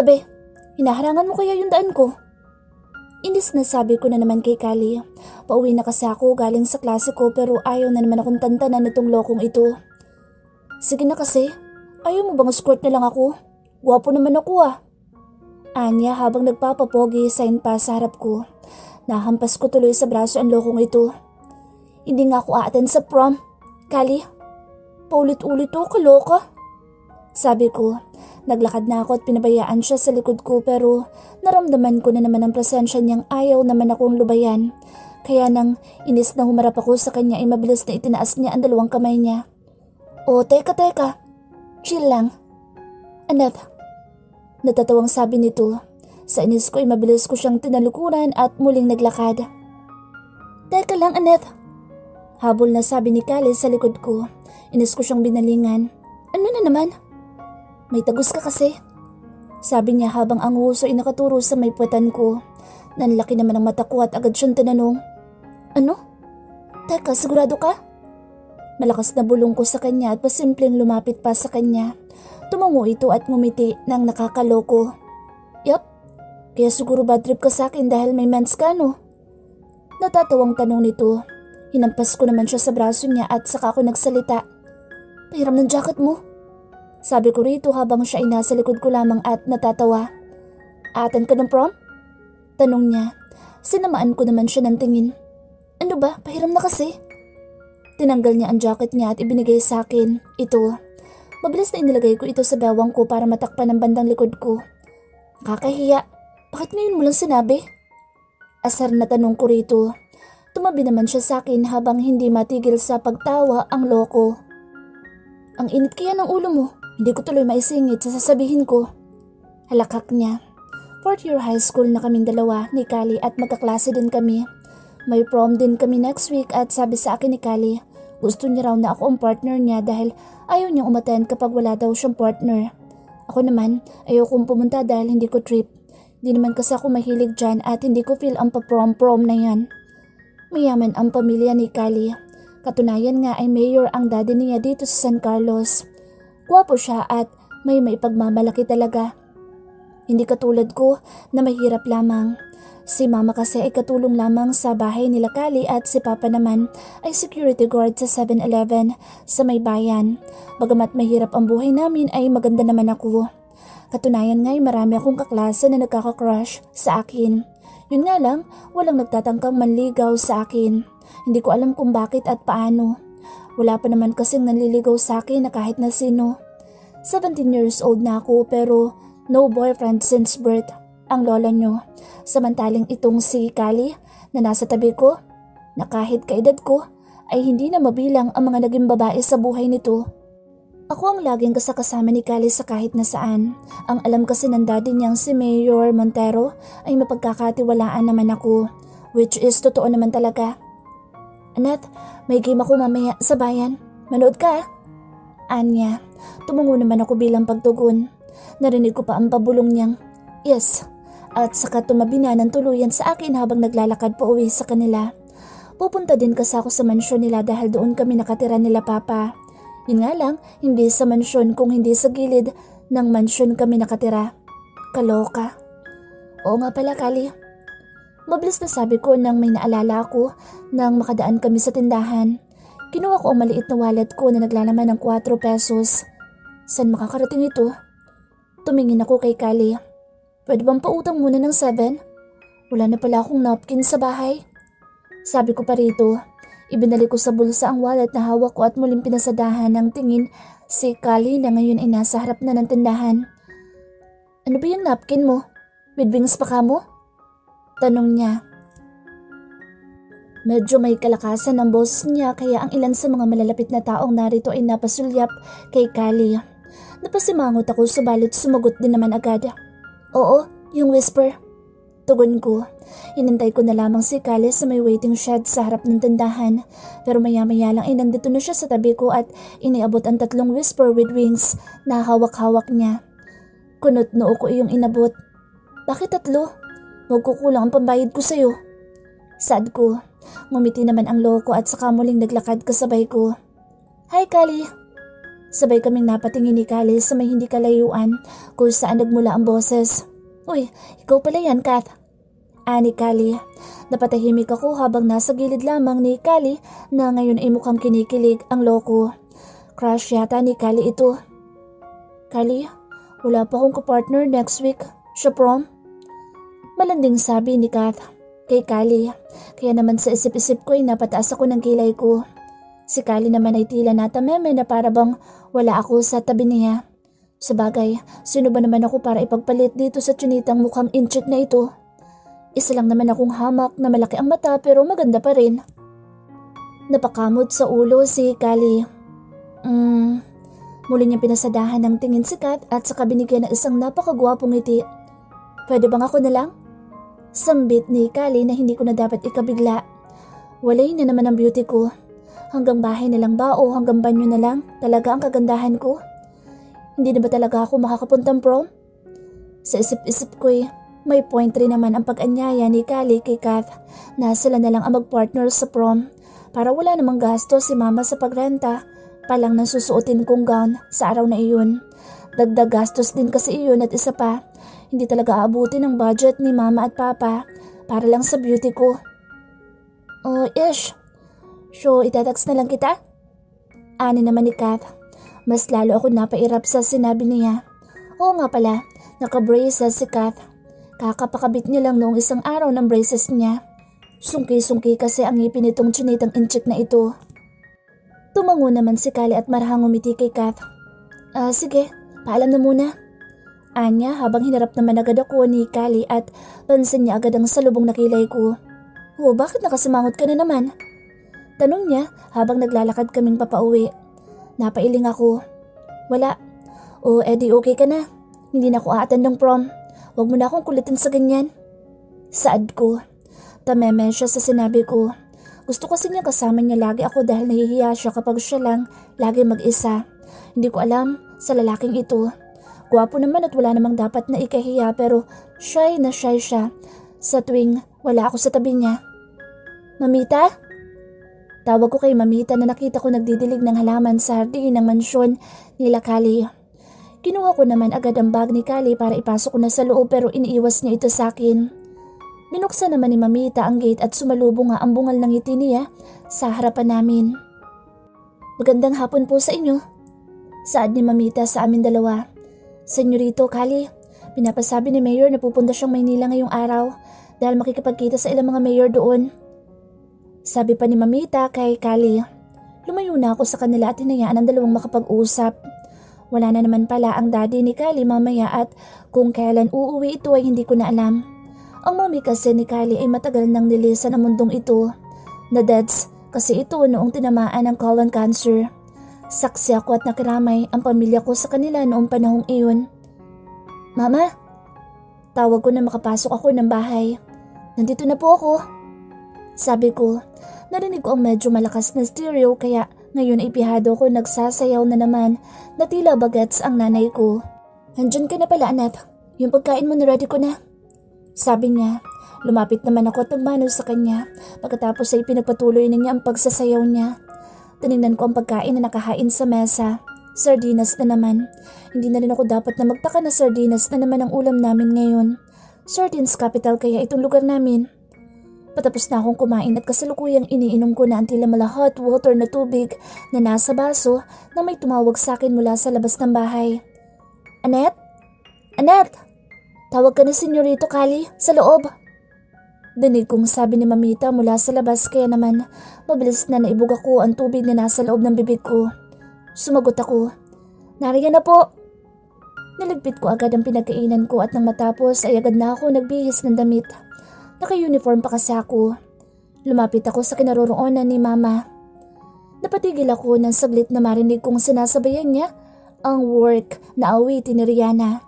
tabi. Hinaharangan mo kaya yung daan ko? Inis na sabi ko na naman kay Kali. Pauwi na kasi ako galing sa klase ko pero ayaw na naman akong tantanan nitong lokong ito. Sige na kasi. Ayaw mo bang escort na lang ako? Gwapo naman ako ah. Anya habang nagpapapogi sign pa sa harap ko. Nahampas ko tuloy sa braso ang lokong ito. Hindi nga ako aaten sa prom. Kali, paulit-ulit to, kaloka. Sabi ko, naglakad na ako at pinabayaan siya sa likod ko pero naramdaman ko na naman ang presensya niyang ayaw naman akong lubayan. Kaya nang inis na humarap ako sa kanya ay mabilis na itinaas niya ang dalawang kamay niya. Oh, teka. Chill lang. Annette, natatawang sabi nito. Sa inis ko ay mabilis ko siyang tinalukuran at muling naglakad. Teka lang, Annette. Habol na sabi ni Kali sa likod ko. Inis ko siyang binalingan. Ano na naman? May tagos ka kasi. Sabi niya habang ang huso ay nakaturo sa may puwetan ko. Nanlaki naman ang mata ko at agad siyang tinanong. Ano? Teka, sigurado ka? Malakas na bulong ko sa kanya at pasimpleng lumapit pa sa kanya. Tumango ito at ngumiti ng nakakaloko. Yup, kaya siguro bad trip ka sa akin dahil may mens ka, no? Natatawang tanong nito. Hinampas ko naman siya sa braso niya at saka ako nagsalita. Pahiram ng jacket mo. Sabi ko rito habang siya ay nasa likod ko lamang at natatawa. Aaten ka ng prom? Tanong niya. Sinamaan ko naman siya ng tingin. Ano ba? Pahiram na kasi. Tinanggal niya ang jacket niya at ibinigay sa akin. Ito. Mabilis na inilagay ko ito sa bewang ko para matakpan ang bandang likod ko. Kakahiya. Bakit ngayon mo lang sinabi? Asar na tanong ko rito. Tumabi naman siya sa akin habang hindi matigil sa pagtawa ang loko. Ang init kaya ng ulo mo. Hindi ko tuloy maisingit sa sasabihin ko. Halakak niya. 4th year high school na kaming dalawa ni Kali at magkaklase din kami. May prom din kami next week at sabi sa akin ni Kali, gusto niya raw na ako ang partner niya dahil ayaw niyang umattend kapag wala daw siyang partner. Ako naman, ayaw kong pumunta dahil hindi ko trip. Hindi naman kasi ako mahilig dyan at hindi ko feel ang pa-prom na yan. Mayaman ang pamilya ni Kali. Katunayan nga ay mayor ang daddy niya dito sa San Carlos. Gwapo siya at may maipagmamalaki talaga. Hindi katulad ko na mahirap lamang. Si mama kasi ay katulong lamang sa bahay nila Kali at si papa naman ay security guard sa 7-Eleven sa may bayan. Bagamat mahirap ang buhay namin ay maganda naman ako. Katunayan nga ay marami akong kaklase na nagkaka-crush sa akin. Yun nga lang, walang nagtatangkang manligaw sa akin. Hindi ko alam kung bakit at paano. Wala pa naman kasing nanliligaw sa akin na kahit na sino. 17 years old na ako pero no boyfriend since birth ang lola nyo. Samantaling itong si Kali na nasa tabi ko, na kahit kaedad ko, ay hindi na mabilang ang mga naging babae sa buhay nito. Ako ang laging kasakasama ni Kali sa kahit na saan. Ang alam kasi ng daddy niyang si Mayor Montero ay mapagkakatiwalaan naman ako, which is totoo naman talaga. Annette, may game ako mamaya sa bayan. Manood ka? Anya, tumungo naman ako bilang pagtugon. Narinig ko pa ang pabulong niyang, yes. At saka tumabi na ng tuluyan sa akin habang naglalakad pa uwi sa kanila. Pupunta din kasi ako sa mansyon nila dahil doon kami nakatira nila papa. Yun nga lang, hindi sa mansyon kung hindi sa gilid ng mansyon kami nakatira. Kaloka. Oo nga pala, Kali. Mabilis na sabi ko nang may naalala ako nang makadaan kami sa tindahan. Kinuha ko ang maliit na wallet ko na naglalaman ng 4 pesos. Saan makakarating ito? Tumingin ako kay Kali. Pwede bang pautang muna ng 7? Wala na pala akong napkin sa bahay. Sabi ko pa rito. Ibinalik ko sa bulsa ang wallet na hawak ko at muling pinasadahan ng tingin si Kali na ngayon ay nasa harap na ng tindahan. Ano ba yung napkin mo? With wings pa ka mo? Tanong niya. Medyo may kalakasan ang boss niya kaya ang ilan sa mga malalapit na taong narito ay napasulyap kay Kali. Napasimangot ako subalit sumagot din naman agad. Oo, yung whisper. Tugon ko. Hinintay ko na lamang si Kali sa may waiting shed sa harap ng tindahan. Pero maya-maya lang ay nandito na siya sa tabi ko at iniabot ang 3 whisper with wings na hawak-hawak niya. Kunot noo ko iyong inabot. Bakit 3? Magkukulang ang pambayad ko sa'yo. Sad ko. Ngumiti naman ang loko at saka muling naglakad kasabay ko. Hi Kali. Sabay kaming napatingin ni Kali sa may hindi kalayuan kung saan nagmula ang boses. Uy, ikaw pala yan, Kath. Ani Kali. Napatahimik ako habang nasa gilid lamang ni Kali na ngayon ay mukhang kinikilig ang loko. Crush yata ni Kali ito. Kali, wala pa akong kapartner next week. Sa prom? Malanding sabi ni Kath kay Kali. Kaya naman sa isip-isip ko ay napataas ako ng kilay ko. Si Kali naman ay tila natameme na para bang wala ako sa tabi niya. Sabagay, sino ba naman ako para ipagpalit dito sa tsunitang mukhang inchik na ito? Isa lang naman akong hamak na malaki ang mata pero maganda pa rin. Napakamot sa ulo si Kali. Muli niyang pinasadahan ng tingin si Kat at saka binigyan ng isang napakagwapong ngiti. Pwede bang ako na lang? Sambit ni Kali na hindi ko na dapat ikabigla. Walay na naman ang beauty ko. Hanggang bahay na lang ba o hanggang banyo na lang talaga ang kagandahan ko? Hindi na ba talaga ako makakapuntang prom? Sa isip-isip ko'y may point rin naman ang pag-anyaya ni Kali kay Kath na sila na lang ang mag-partner sa prom para wala namang gasto si mama sa pagrenta pa lang ng susuotin kong gown sa araw na iyon. Dagdag gastos din kasi iyon at isa pa, hindi talaga aabutin ang budget ni mama at papa para lang sa beauty ko. Oh, ish. So, itatext na lang kita? Ani naman ni Kath. Mas lalo ako napairap sa sinabi niya. Oo nga pala, naka-braces si Kath. Kakapakabit niya lang noong isang araw ng braces niya. Sungki-sungki kasi ang ngipin nitong tsunitang inchik na ito. Tumango naman si Kali at marahang umiti kay Kath. Sige, paalam na muna. Anya habang hinarap naman agad ako ni Kali at pansin niya agad ang salubong na kilay ko. Oh, bakit nakasimangot ka na naman? Tanong niya habang naglalakad kaming papauwi. Napailing ako. Wala. O edi okay ka na. Hindi na ako aatan ng prom. Huwag mo na akong kulitin sa ganyan. Saad ko. Tameme siya sa sinabi ko. Gusto kasi niya kasama niya lagi ako dahil nahihiya siya kapag siya lang lagi mag-isa. Hindi ko alam sa lalaking ito. Gwapo naman at wala namang dapat na ikahiya pero shy na shy siya sa tuwing wala ako sa tabi niya. Mamita? Tawag ko kay Mamita na nakita ko nagdidilig ng halaman sa hardin ng mansyon nila Kali. Kinuha ko naman agad ang bag ni Kali para ipasok ko na sa loob pero iniiwas niya ito sa akin. Binuksan naman ni Mamita ang gate at sumalubong nga ang bungal ng ngiti niya sa harapan namin. Magandang hapon po sa inyo. Saad ni Mamita sa amin dalawa. Senyorito Kali, pinapasabi ni Mayor na pupunta siyang Maynila ngayong araw dahil makikipagkita sa ilang mga mayor doon. Sabi pa ni Mamita kay Kali. Lumayo na ako sa kanila at hinayaan ang dalawang makapag-usap. Wala na naman pala ang daddy ni Kali mamaya at kung kailan uuwi ito ay hindi ko na alam. Ang mommy kasi ni Kali ay matagal nang nilisan ang mundong ito. Na-deaths kasi ito noong tinamaan ng colon cancer. Saksi ako at nakiramay ang pamilya ko sa kanila noong panahong iyon. Mama? Tawag ko na makapasok ako ng bahay. Nandito na po ako. Sabi ko, narinig ko ang medyo malakas na stereo kaya ngayon ay pihado ko nagsasayaw na naman na tila bagets ang nanay ko. Nandyan ka na pala anak, yung pagkain mo na-ready ko na. Sabi niya, lumapit naman ako at nagmano sa kanya pagkatapos ay pinagpatuloy na niya ang pagsasayaw niya. Tinignan ko ang pagkain na nakahain sa mesa. Sardinas na naman. Hindi na rin ako dapat na magtaka na sardinas na naman ang ulam namin ngayon. Sardines capital kaya itong lugar namin. Patapos na akong kumain at kasalukuyang iniinom ko na ang tila mala hot water na tubig na nasa baso na may tumawag sa akin mula sa labas ng bahay. Annette? Annette! Tawag ka ni Senyorito Kali sa loob. Dinig kong sabi ni Mamita mula sa labas kaya naman mabilis na naibog ako ang tubig na nasa loob ng bibig ko. Sumagot ako. Nariyan na po. Niligpit ko agad ang pinagkainan ko at nang matapos ay agad na ako nagbihis ng damit. Naka-uniform pa kasi ako. Lumapit ako sa kinaroroonan ni Mama. Napatigil ako ng saglit na marinig kong sinasabayan niya ang work na awitin ni Rihanna.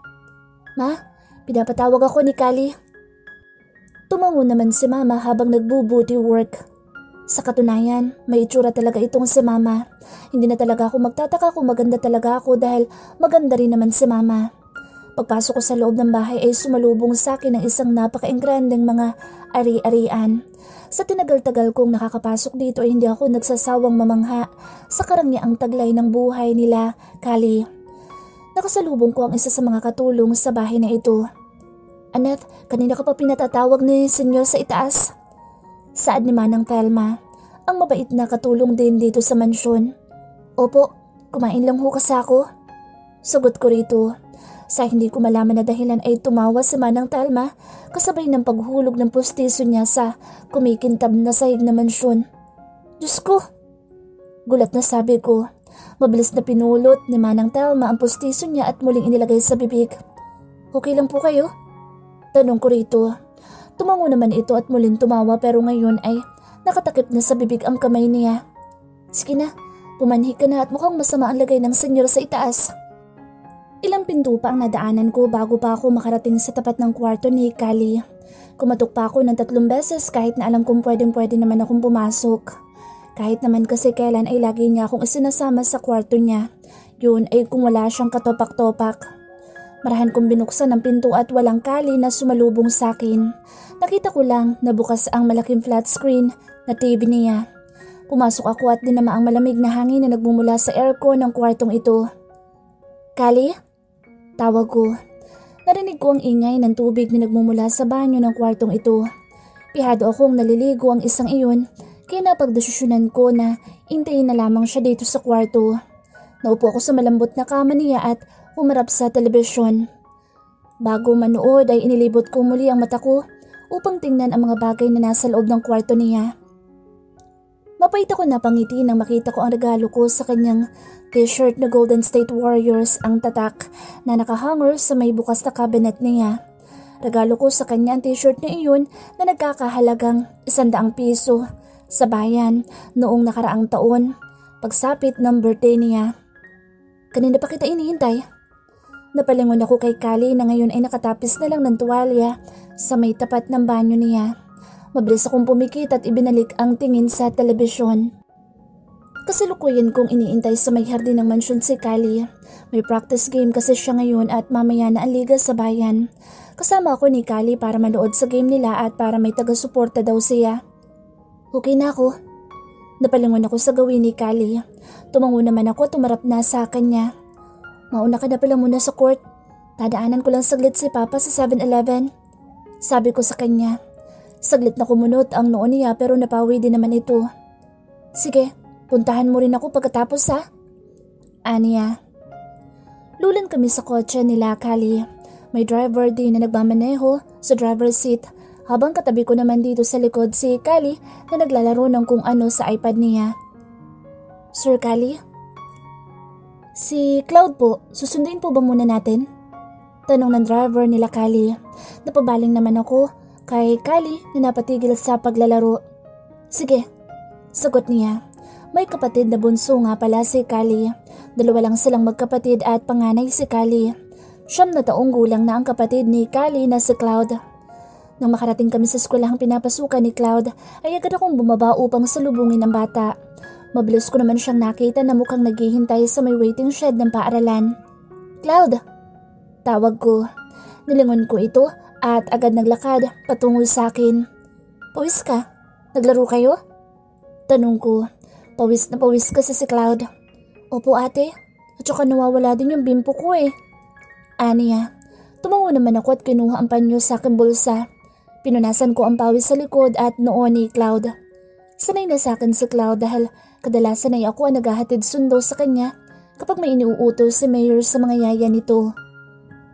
Ma, pinapatawag ako ni Kali. Tumango naman si Mama habang nagbubuti work. Sa katunayan, may itsura talaga itong si Mama. Hindi na talaga ako magtataka kung maganda talaga ako dahil maganda rin naman si Mama. Pagpasok ko sa loob ng bahay ay sumalubong sa akin ng isang napaka-engrandeng mga ari-arian. Sa tinagal-tagal kong nakakapasok dito ay hindi ako nagsasawang mamangha sa karangyang taglay ng buhay nila, Kali. Nakasalubong ko ang isa sa mga katulong sa bahay na ito. Annette, kanina ka pa pinatatawag ni Senyor sa itaas? Saad ni Manang Thelma, ang mabait na katulong din dito sa mansyon. Opo, kumain lang ho kasi ako. Sagot ko rito. Sa hindi ko malaman na dahilan ay tumawa si Manang Thelma kasabay ng paghulog ng pustiso niya sa kumikintab na sahig na mansyon. Diyos ko! Gulat na sabi ko. Mabilis na pinulot ni Manang Thelma ang pustiso niya at muling inilagay sa bibig. Okay lang po kayo? Tanong ko rito. Tumango naman ito at muling tumawa pero ngayon ay nakatakip na sa bibig ang kamay niya. Sige na, pumanhi ka na at mukhang masama ang lagay ng senyor sa itaas. Ilang pinto pa ang nadaanan ko bago pa ako makarating sa tapat ng kwarto ni Kali. Kumatok pa ako ng 3 beses kahit na alam kong pwede naman akong pumasok. Kahit naman kasi kailan ay lagi niya akong isinasama sa kwarto niya. Yun ay kung wala siyang katopak-topak. Marahan kong binuksan ang pinto at walang Kali na sumalubong sa akin. Nakita ko lang na bukas ang malaking flat screen na TV niya. Pumasok ako at dinama ang malamig na hangin na nagmumula sa aircon ng kwartong ito. Kali? Tawag ko. Narinig ko ang ingay ng tubig na nagmumula sa banyo ng kwartong ito. Pihado akong naliligo ang isang iyon kaya napagdesisyonan ko na intayin na lamang siya dito sa kwarto. Naupo ako sa malambot na kama niya at umarap sa telebisyon. Bago manood ay inilibot ko muli ang mata ko upang tingnan ang mga bagay na nasa loob ng kwarto niya. Mapait ako na pangiti nang makita ko ang regalo ko sa kanyang t-shirt na Golden State Warriors ang tatak na nakahanger sa may bukas na cabinet niya. Regalo ko sa kanya ang t-shirt na iyon na nagkakahalagang 100 piso sa bayan noong nakaraang taon, pagsapit ng birthday niya. Kanina pa kita inihintay. Napalingon ako kay Kali na ngayon ay nakatapis na lang ng tuwalya sa may tapat ng banyo niya. Mabilis akong pumikit at ibinalik ang tingin sa telebisyon. Kasalukuyan kong iniintay sa may hardin ng mansyon si Kali. May practice game kasi siya ngayon at mamaya na ang liga sa bayan. Kasama ako ni Kali para manood sa game nila at para may taga-suporta daw siya. Okay na ako. Napalingon ako sa gawin ni Kali. Tumango naman ako at tumarap na sa kanya. Mauna ka na pala muna sa court. Dadaanan ko lang saglit si Papa sa 7-Eleven. Sabi ko sa kanya. Saglit na kumunot ang noo niya pero napawi din naman ito. Sige, puntahan mo rin ako pagkatapos ha? Aniya. Lulan kami sa kotse nila Kali. May driver din na nagmamaneho sa driver's seat habang katabi ko naman dito sa likod si Kali na naglalaro ng kung ano sa iPad niya. Sir Kali? Si Cloud po, susundin po ba muna natin? Tanong ng driver nila Kali. Napabaling naman ako kay Kali na napatigil sa paglalaro. Sige, sagot niya. May kapatid na bunso nga pala si Kali. 2 lang silang magkapatid at panganay si Kali. 9 na taong gulang na ang kapatid ni Kali na si Cloud. Nang makarating kami sa eskwelahang pinapasukan ni Cloud ay agad akong bumaba upang salubungin ang bata. Mabilis ko naman siyang nakita na mukhang naghihintay sa may waiting shed ng paaralan. Cloud! Tawag ko. Nilingon ko ito at agad naglakad patungo sa akin. Pawis ka? Naglaro kayo? Tanong ko. Pawis na pawis kasi si Cloud. Opo ate, at saka nawawala din yung bimpo ko eh. Aniya. Tumango naman ako at kinuha ang panyo sa aking bulsa. Pinunasan ko ang pawis sa likod at noo ni Cloud. Sanay na sa akin si Cloud dahil kadalasan ay ako ang naghahatid sundo sa kanya kapag may iniuutos si Mayor sa mga yaya nito.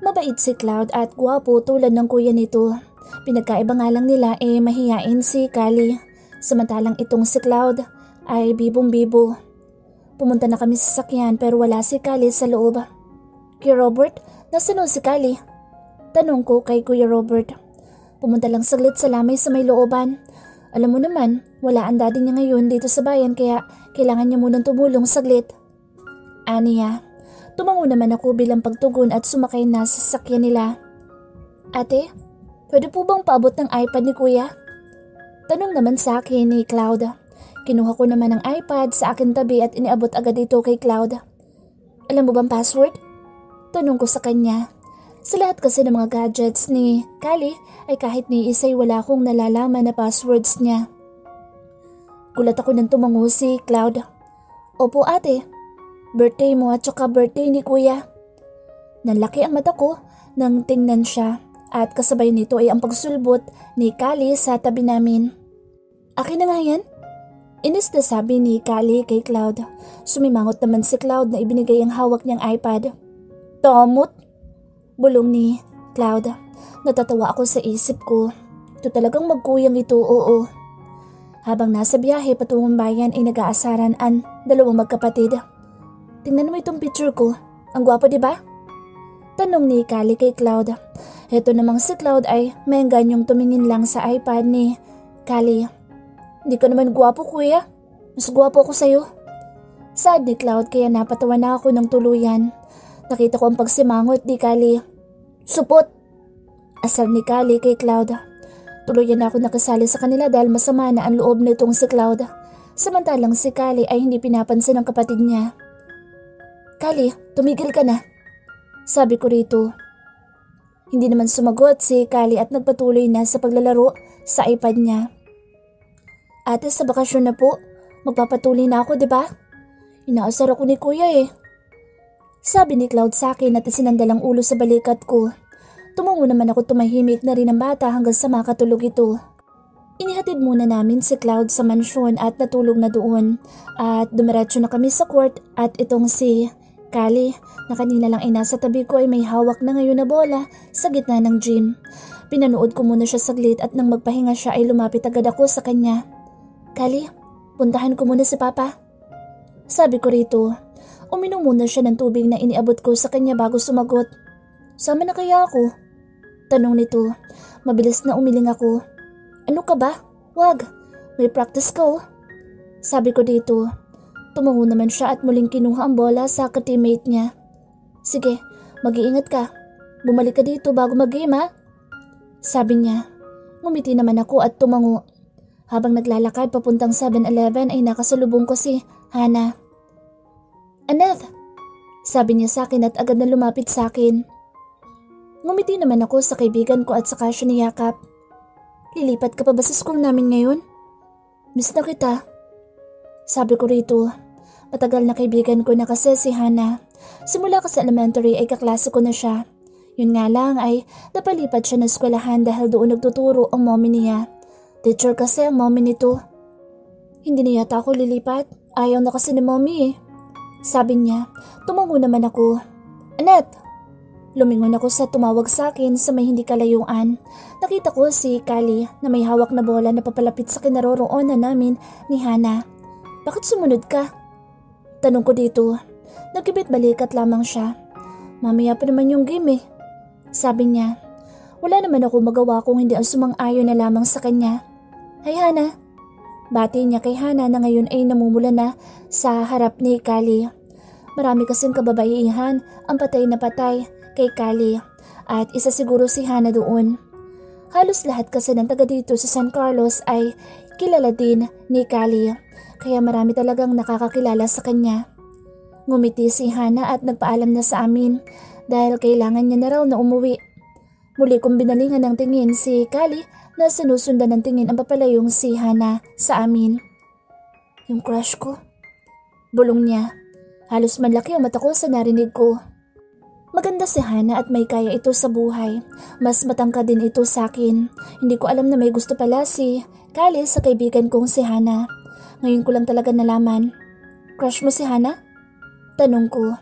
Mabait si Cloud at gwapo tulad ng kuya nito. Pinagkaiba nga lang nila mahiyain si Kali. Samantalang itong si Cloud ay bibong-bibo. Pumunta na kami sa sakyan pero wala si Kali sa loob. Kuya Robert, nasaan si Kali? Tanong ko kay Kuya Robert. Pumunta lang saglit sa lamay sa may looban. Alam mo naman, wala ang daddy niya ngayon dito sa bayan kaya kailangan niya munang tumulong saglit. Aniya. Tumango naman ako bilang pagtugon at sumakay na sa sasakyan nila. Ate, pwede po bang paabot ng iPad ni Kuya? Tanong naman sa akin ni Cloud. Kinuha ko naman ang iPad sa akin tabi at iniabot agad ito kay Cloud. Alam mo bang password? Tanong ko sa kanya. Sa lahat kasi ng mga gadgets ni Kali ay kahit ni isa'y wala akong nalalaman na passwords niya. Gulat ako nang tumango si Cloud. Opo ate, birthday mo at saka birthday ni kuya. Nanlaki ang mata ko nang tingnan siya at kasabay nito ay ang pagsulbot ni Kali sa tabi namin. Akin na nga yan? Inis na sabi ni Kali kay Cloud. Sumimangot naman si Cloud na ibinigay ang hawak niyang iPad. Tomot! Bulong ni Cloud. Natatawa ako sa isip ko. Ito talagang magkuyang ito, oo. Habang nasa biyahe patungong bayan ay nag-aasaran ang dalawang magkapatid. Tingnan mo itong picture ko. Ang gwapo, di ba? Tanong ni Kali kay Cloud. Ito namang si Cloud ay may ganyong tumingin lang sa iPad ni Kali. Hindi ka naman gwapo kuya. Mas gwapo ako sa'yo. Sad ni Cloud kaya napatawa na ako ng tuluyan. Nakita ko ang pagsimangot ni Kali. Supot! Asar ni Kali kay Cloud. Tuluyan na ako nakasali sa kanila dahil masama na ang loob nitong si Cloud. Samantalang si Kali ay hindi pinapansin ng kapatid niya. Kali, tumigil ka na. Sabi ko rito. Hindi naman sumagot si Kali at nagpatuloy na sa paglalaro sa iPad niya. Ate, sa bakasyon na po. Magpapatuloy na ako, di ba? Inaasar ako ni kuya eh. Sabi ni Cloud sa akin at isinandal ang ulo sa balikat ko. Tumungo naman ako, tumahimik na rin ang bata hanggang sa makatulog ito. Inihatid muna namin si Cloud sa mansyon at natulog na doon. At dumiretso na kami sa court at itong si Kali na kanina lang ay nasa tabi ko ay may hawak na ngayon na bola sa gitna ng gym. Pinanood ko muna siya saglit at nang magpahinga siya ay lumapit agad ako sa kanya. Kali, puntahan ko muna si Papa. Sabi ko rito. Uminom muna siya ng tubig na iniabot ko sa kanya bago sumagot. Sama na kaya ako? Tanong nito. Mabilis na umiling ako. Ano ka ba? Wag, may practice ka oh. Sabi ko dito. Tumungo naman siya at muling kinuha ang bola sa ka-teammate niya. Sige, mag-iingat ka. Bumalik ka dito bago mag-game ha? Sabi niya. Ngumiti naman ako at tumango. Habang naglalakad papuntang 7-Eleven ay nakasalubong ko si Hana. Annette, sabi niya sa akin at agad na lumapit sa akin. Ngumiti naman ako sa kaibigan ko at saka siya niyakap. Lilipat ka pa ba sa school namin ngayon? Miss na kita. Sabi ko rito. Matagal na kaibigan ko na kasi si Hana. Simula kasi elementary ay kaklase ko na siya. Yun nga lang ay napalipat siya ng eskwelahan dahil doon nagtuturo ang mommy niya. Teacher kasi ang mommy nito. Hindi na yata ako lilipat. Ayaw na kasi ni mommy eh. Sabi niya. Tumango naman ako. Annette! Lumingon ako sa tumawag sa akin sa may hindi kalayuan. Nakita ko si Kali na may hawak na bola na papalapit sa kinaroroonan namin ni Hana. Bakit sumunod ka? Tanong ko dito. Nagkibit balikat lamang siya. Mamaya pa naman yung game eh. Sabi niya. Wala naman ako magawa kung hindi ang sumang-ayon na lamang sa kanya. Hay Hana. Bati niya kay Hana na ngayon ay namumula na sa harap ni Kali. Marami kasing kababaihan ang patay na patay kay Kali at isa siguro si Hana doon. Halos lahat kasi ng taga dito sa San Carlos ay kilala din ni Kali. Kaya marami talagang nakakakilala sa kanya. Ngumiti si Hana at nagpaalam na sa amin dahil kailangan niya na raw na umuwi. Muli kong binalingan ng tingin si Kali na sinusundan ng tingin ang papalayong si Hana sa amin. Yung crush ko? Bulong niya. Halos manlaki ang mata ko sa narinig ko. Maganda si Hana at may kaya ito sa buhay. Mas matangkad din ito sa akin. Hindi ko alam na may gusto pala si Kali sa kaibigan kong si Hana. Ngayon ko lang talaga nalaman. Crush mo si Hana? Tanong ko.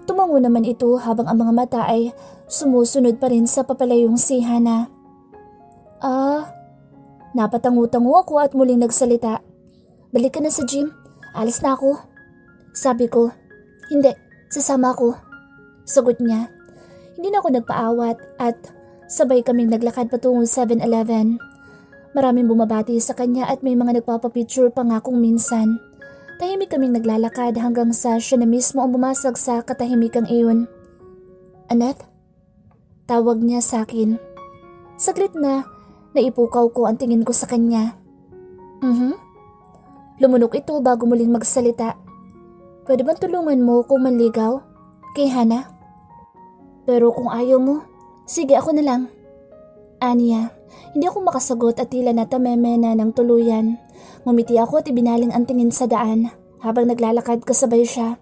Tumango naman ito habang ang mga mata ay sumusunod pa rin sa papalayong si Hana. Napatango-tango ako at muling nagsalita. Balik ka na sa gym. Alis na ako. Sabi ko. Hindi, sasama ako. Sagot niya. Hindi na ako nagpaawat at sabay kaming naglakad patungong 7-Eleven. Maraming bumabati sa kanya at may mga nagpapapicture pa nga kung minsan. Tahimik kaming naglalakad hanggang sa siya na mismo ang bumasag sa katahimikang iyon. Annette? Tawag niya sa akin. Saglit na naipukaw ko ang tingin ko sa kanya. Lumunok ito bago muling magsalita. Pwede bang tulungan mo kung manligaw? Kay Hana? Pero kung ayaw mo, sige ako na lang. Aniya. Hindi ako makasagot at tila natameme na ng tuluyan. Ngumiti ako at ibinaling ang tingin sa daan habang naglalakad kasabay siya.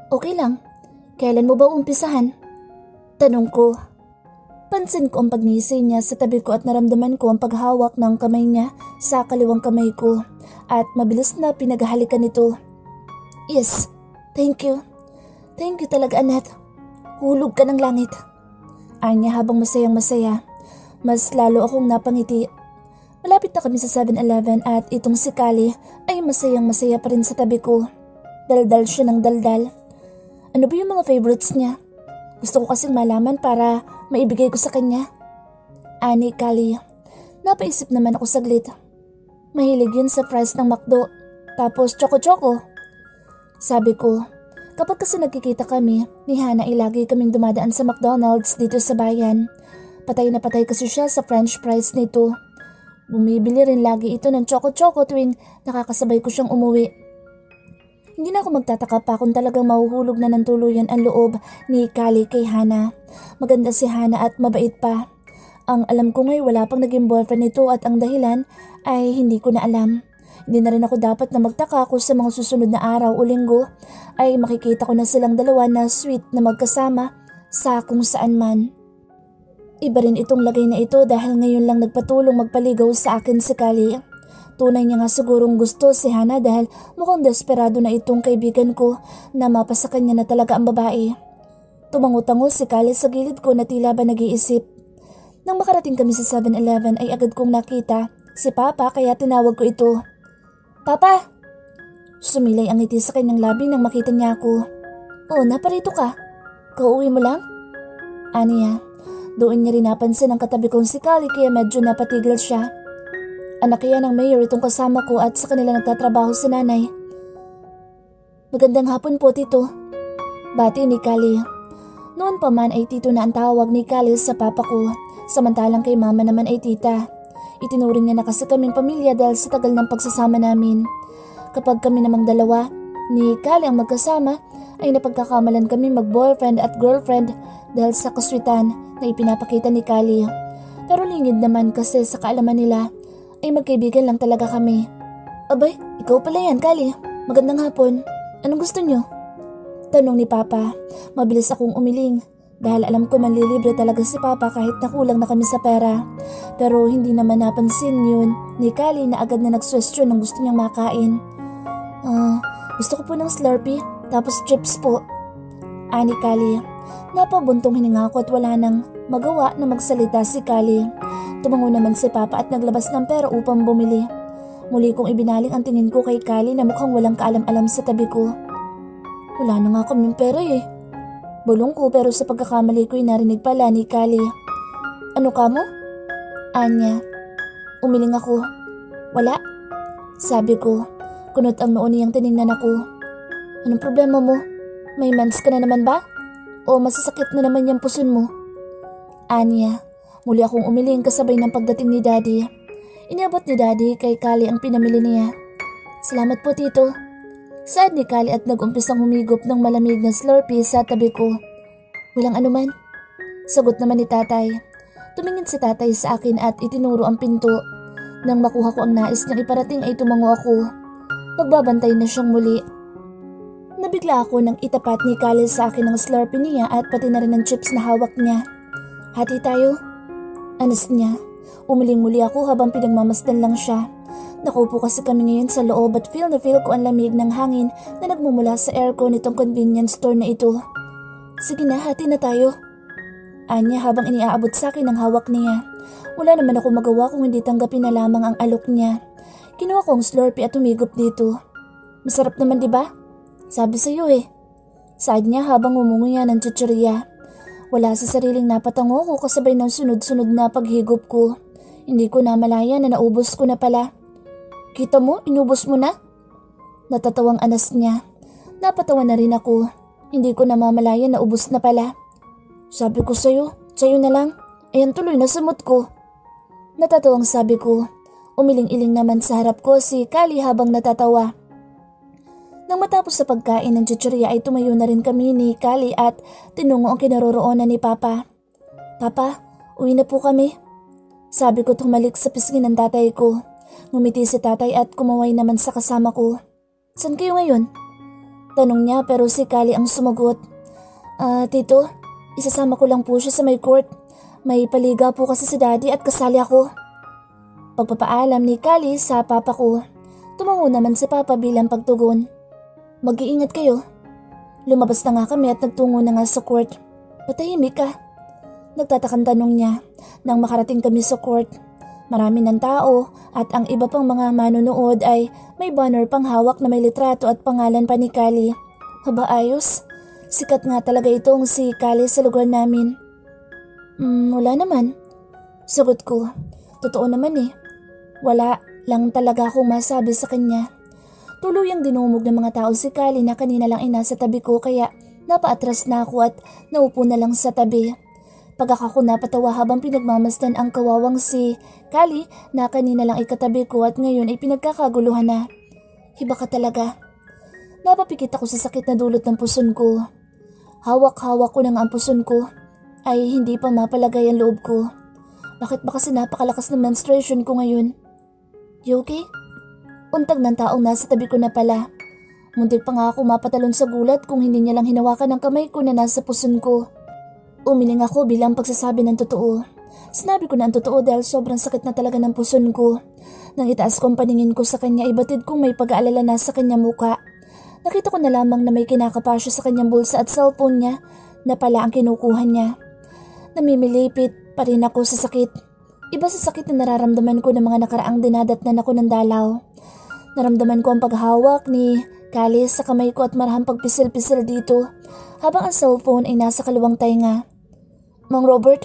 Okay lang. Kailan mo ba umpisahan? Tanong ko. Pansin ko ang pagngisi niya sa tabi ko at naramdaman ko ang paghawak ng kamay niya sa kaliwang kamay ko at mabilis na pinaghahalikan nito. Yes, thank you. Thank you talaga, Annette. Hulog ka ng langit. Anya habang masayang masaya. Mas lalo akong napangiti. Malapit na kami sa 7-Eleven at itong si Kali ay masayang masaya pa rin sa tabi ko. Daldal siya ng daldal. Ano ba yung mga favorites niya? Gusto ko kasing malaman para maibigay ko sa kanya. Ani Kali. Napaisip naman ako saglit. Mahilig yun sa fries ng McDo. Tapos choco-choco. Sabi ko, kapag kasi nagkikita kami, ni Hana ay lagi kaming dumadaan sa McDonald's dito sa bayan. Patay na patay kasi siya sa french fries nito. Bumibili rin lagi ito ng choco-choco tuwing nakakasabay ko siyang umuwi. Hindi na ako magtataka pa kung talagang mahuhulog na ng tuluyan ang loob ni Kali kay Hana. Maganda si Hana at mabait pa. Ang alam ko ngay wala pang naging boyfriend nito at ang dahilan ay hindi ko na alam. Hindi na rin ako dapat na magtaka kung sa mga susunod na araw o linggo ay makikita ko na silang dalawa na sweet na magkasama sa kung saan man. Iba rin itong lagay na ito dahil ngayon lang nagpatulong magpaligaw sa akin si Kali. Tunay niya nga sigurong gusto si Hana dahil mukhang desperado na itong kaibigan ko na mapasa kanya na talaga ang babae. Tumango-tango si Kali sa gilid ko na tila ba nag-iisip. Nang makarating kami sa 7-Eleven ay agad kong nakita si Papa kaya tinawag ko ito. Papa! Sumilay ang ngiti sa kanyang labi nang makita niya ako. Oh, naparito ka? Kauwi mo lang? Aniya. Doon niya rin napansin ang katabi kong si Kali kaya medyo napatigil siya. Anak kaya ng mayor itong kasama ko at sa kanila nagtatrabaho si nanay. Magandang hapon po, tito. Bati ni Kali. Noon pa man ay tito na ang tawag ni Kali sa papa ko, samantalang kay mama naman ay tita. Itinuring niya na kasi kaming pamilya dahil sa tagal ng pagsasama namin. Kapag kami namang dalawa, ni Kali ang magkasama, ay napagkakamalan kami mag-boyfriend at girlfriend dahil sa kaswitan na ipinapakita ni Kali. Pero lingid naman kasi sa kaalaman nila ay magkaibigan lang talaga kami. Abay, ikaw pala yan, Kali. Magandang hapon. Anong gusto nyo? Tanong ni Papa. Mabilis akong umiling dahil alam ko manlilibre talaga si Papa kahit nakulang na kami sa pera. Pero hindi naman napansin yun ni Kali na agad na nag-suwestyon ng gusto niyang makain. Gusto ko po ng Slurpee tapos chips po. Ani Kali. Napabuntong hininga ko at wala nang magawa na magsalita si Kali. Tumango naman si Papa at naglabas ng pera upang bumili. Muli kong ibinaling ang tingin ko kay Kali na mukhang walang kaalam-alam sa tabi ko. Wala na nga kaming pera eh. Bulong ko pero sa pagkakamali ko'y narinig pala ni Kali. Ano ka mo? Anya. Umiling ako. Wala? Sabi ko. Kunot ang noon niyang tiningnan ako. Anong problema mo? May mens ka na naman ba? O masasakit na naman yung puson mo? Anya. Muli akong umiling kasabay ng pagdating ni Daddy. Iniabot ni Daddy kay Kali ang pinamili niya. Salamat po, tito. Saad ni Kali at nag-umpisang humigop ng malamig na Slurpee sa tabi ko. Walang anuman. Sagot naman ni Tatay. Tumingin si Tatay sa akin at itinuro ang pinto. Nang makuha ko ang nais niyang iparating ay tumango ako. Magbabantay na siyang muli. Nabigla ako nang itapat ni Kali sa akin ang Slurpee niya at pati na rin ang chips na hawak niya. Hati tayo? Anas niya. Umiling muli ako habang pinagmamasdan lang siya. Nakaupo kasi kami ngayon sa loob at feel ko ang lamig ng hangin na nagmumula sa aircon nitong convenience store na ito. Sige na, hati na tayo. Anya habang iniaabot sa akin ang hawak niya. Wala naman ako magawa kung hindi tanggapin na lamang ang alok niya. Kinuha ko ang Slurpee at humigop dito. Masarap naman, diba? Sabi sa'yo eh. Saad niya habang umunguya ng chichirya. Wala sa sariling napatango ko kasabay ng sunod-sunod na paghigop ko. Hindi ko namalaya na naubos ko na pala. Kita mo, inubos mo na? Natatawang anas niya. Napatawa na rin ako. Hindi ko namamalaya na ubos na pala. Sabi ko sa'yo na lang. Ayan tuloy na sumot ko. Natatawang sabi ko. Umiling-iling naman sa harap ko si Kali habang natatawa. Nang matapos sa pagkain ng chichirya ay tumayo na rin kami ni Kali at tinungo ang kinaroroonan ni Papa. Papa, uwi na po kami. Sabi ko tumalik sa pisngi ng tatay ko. Ngumiti si tatay at kumaway naman sa kasama ko. Saan kayo ngayon? Tanong niya pero si Kali ang sumagot. Tito, isasama ko lang po siya sa may court. May paliga po kasi si daddy at kasali ako. Pagpapaalam ni Kali sa papa ko. Tumango naman si papa bilang pagtugon. Mag-iingat kayo. Lumabas na nga kami at nagtungo na nga sa court. Patahimik ka. Nagtatakang tanong niya nang makarating kami sa court. Marami ng tao at ang iba pang mga manonood ay may banner pang hawak na may litrato at pangalan pa ni Kali. Haba ayos. Sikat nga talaga itong si Kali sa lugar namin. Wala naman. Sagot ko. Totoo naman eh. Wala lang talaga akong masabi sa kanya. Tuluyang dinumog ng mga tao si Kali na kanina lang ay nasa tabi ko kaya napaatras na ako at naupo na lang sa tabi. Pagkaka ko napatawa habang pinagmamasdan ang kawawang si Kali na kanina lang ay katabi ko at ngayon ay pinagkakaguluhan na. Iba ka talaga. Napapikit ako sa sakit na dulot ng puson ko. Hawak-hawak ko na nga ang puson ko ay hindi pa mapalagay ang loob ko. Bakit ba kasi napakalakas ng menstruation ko ngayon? You okay? Untag ng taong nasa tabi ko na pala. Muntik pa nga ako mapatalon sa gulat kung hindi niya lang hinawakan ang kamay ko na nasa puson ko. Umiling ako bilang pagsasabi ng totoo. Sinabi ko na ang totoo dahil sobrang sakit na talaga ng puson ko. Nang itaas ko ang paningin ko sa kanya, ibatid kong may pag-aalala na sa kanyang muka. Nakita ko na lamang na may kinakapasya sa kanyang bulsa at cellphone niya na pala ang kinukuha niya. Namimilipit pa rin ako sa sakit. Iba sa sakit na nararamdaman ko ng mga nakaraang dinadatnan ako ng dalaw. Naramdaman ko ang paghawak ni Kali sa kamay ko at marahang pagpisil-pisil dito habang ang cellphone ay nasa kaliwang tainga. Mang Robert,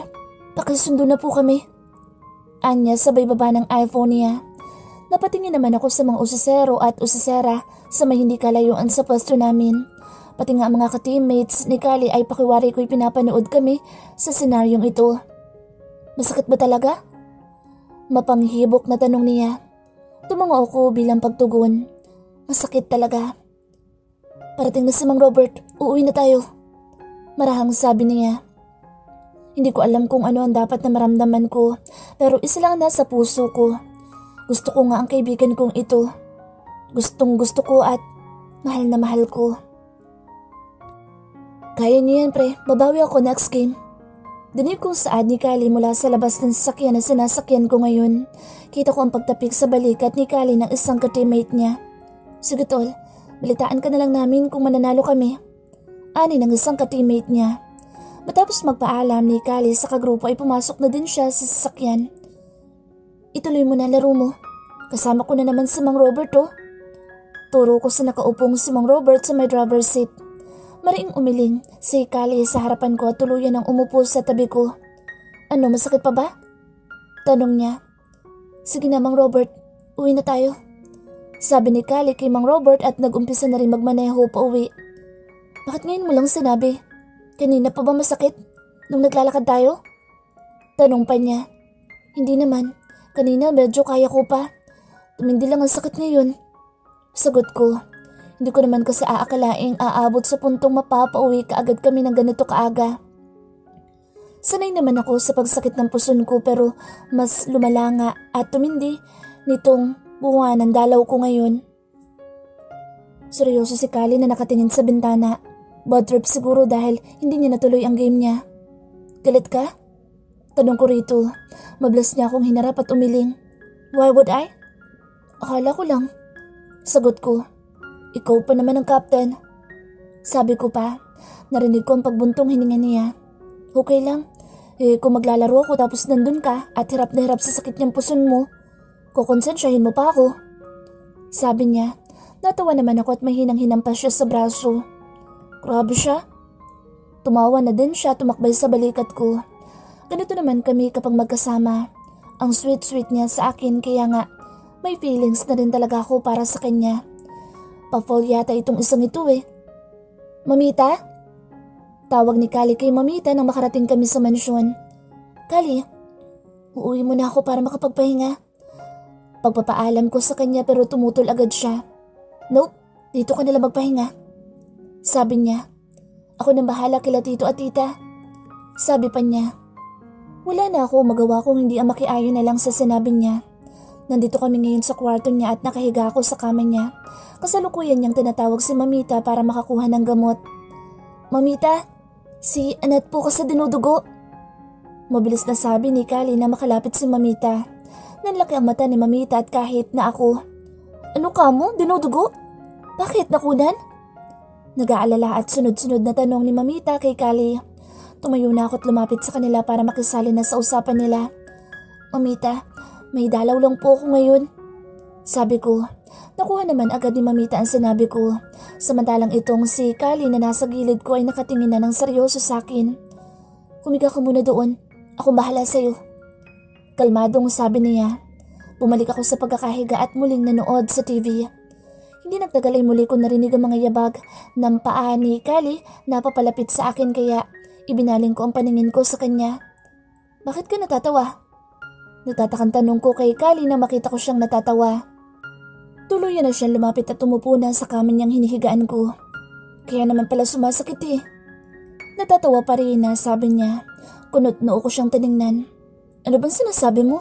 pakisundo na po kami. Anya sabay baba ng iPhone niya. Napatingin naman ako sa mga usisero at usisera sa may hindi kalayuan sa pwesto namin. Pati nga mga ka-teammates ni Kali ay pakiwari ko'y pinapanood kami sa senaryong ito. Masakit ba talaga? Mapanghibok na tanong niya. Tumango ako bilang pagtugon. Masakit talaga. Parating na si Mang Robert, uuwi na tayo. Marahang sabi niya. Hindi ko alam kung ano ang dapat na maramdaman ko, pero isa lang nasa puso ko. Gusto ko nga ang kaibigan kong ito. Gustong gusto ko at mahal na mahal ko. Kaya niyo yan pre, babawi ako next game. Dinig kong saad ni Kali mula sa labas ng sasakyan na sinasakyan ko ngayon. Kita ko ang pagtapik sa balikat ni Kali ng isang ka-teammate niya. Sige tol, balitaan ka na lang namin kung mananalo kami. Ani ng isang ka-teammate niya. Matapos magpaalam ni Kali sa kagrupo ay pumasok na din siya sa sasakyan. Ituloy mo na laro mo. Kasama ko na naman si Mang Robert oh. Turo ko sa nakaupong si Mang Robert sa may driver's seat. Mariing umiling si Kali sa harapan ko at tuluyan ang umupo sa tabi ko. Ano, masakit pa ba? Tanong niya. Sige na Mang Robert, uwi na tayo. Sabi ni Kali kay Mang Robert at nag-umpisa na rin magmaneho pa uwi. Bakit ngayon mo lang sinabi? Kanina pa ba masakit? Nung naglalakad tayo? Tanong pa niya. Hindi naman. Kanina medyo kaya ko pa. Tumindi lang ang sakit ngayon. Sagot ko. Hindi ko naman kasi aakalaing aabot sa puntong mapapauwi kaagad kami ng ganito kaaga. Sanay naman ako sa pagsakit ng puson ko pero mas lumala nga at tumindi nitong bunga ng dalaw ko ngayon. Seryoso si Kali na nakatingin sa bintana. Bad trip siguro dahil hindi niya natuloy ang game niya. Galit ka? Tanong ko rito. Mablas niya akong hinarap at umiling. Why would I? Akala ko lang. Sagot ko. Ikaw pa naman ang captain. Sabi ko pa. Narinig ko ang pagbuntong hininga niya. Okay lang. Kung maglalaro ako tapos nandun ka at hirap na hirap sa sakit niyang puson mo, kukonsensyahin mo pa ako. Sabi niya. Natawa naman ako at may hinang-hinang pa siya sa braso. Grabe siya. Tumawa na din siya tumakbay sa balikat ko. Ganito naman kami kapag magkasama. Ang sweet-sweet niya sa akin kaya nga may feelings na rin talaga ako para sa kanya. Pa-fall yata itong isang ito eh. Mamita? Tawag ni Kali kay Mamita nang makarating kami sa mansyon. Kali, uuwi mo na ako para makapagpahinga. Pagpapaalam ko sa kanya pero tumutol agad siya. Nope, dito ka nila magpahinga. Sabi niya, ako nang bahala kila tito at tita. Sabi pa niya, Wala na ako magawa kung hindi ang makiayon na lang sa sinabi niya. Nandito kami ngayon sa kwarto niya at nakahiga ako sa kama niya. Kasalukuyan niyang tinatawag si Mamita para makakuha ng gamot. Mamita, si Annette po kasi dinudugo. Mabilis na sabi ni Kali na makalapit si Mamita. Nanlaki ang mata ni Mamita at kahit na ako. Ano ka mo? Dinudugo? Bakit nakunan? Nag-aalala at sunod-sunod na tanong ni Mamita kay Kali. Tumayo na ako at lumapit sa kanila para makisali na sa usapan nila. Mamita, may dalaw lang po ako ngayon. Sabi ko. Nakuha naman agad ni Mamita ang sinabi ko. Samantalang itong si Kali na nasa gilid ko ay nakatingin na ng seryoso sa akin. Humiga ka muna doon. Ako bahala sa'yo. Kalmadong sabi niya. Bumalik ako sa pagkakahiga at muling nanood sa TV. Hindi nagtagal ay muli ko narinig ang mga yabag ng paa ni Kali na papalapit sa akin kaya ibinaling ko ang paningin ko sa kanya. Bakit ka natatawa? Natatakang tanong ko kay Kali na makita ko siyang natatawa. Tuluyan na siyang lumapit at tumupo na sa kama niyang hinihigaan ko. Kaya naman pala sumasakit eh. Natatawa pa rin na sabi niya. Kunot noo ko siyang tiningnan. Ano bang sinasabi mo?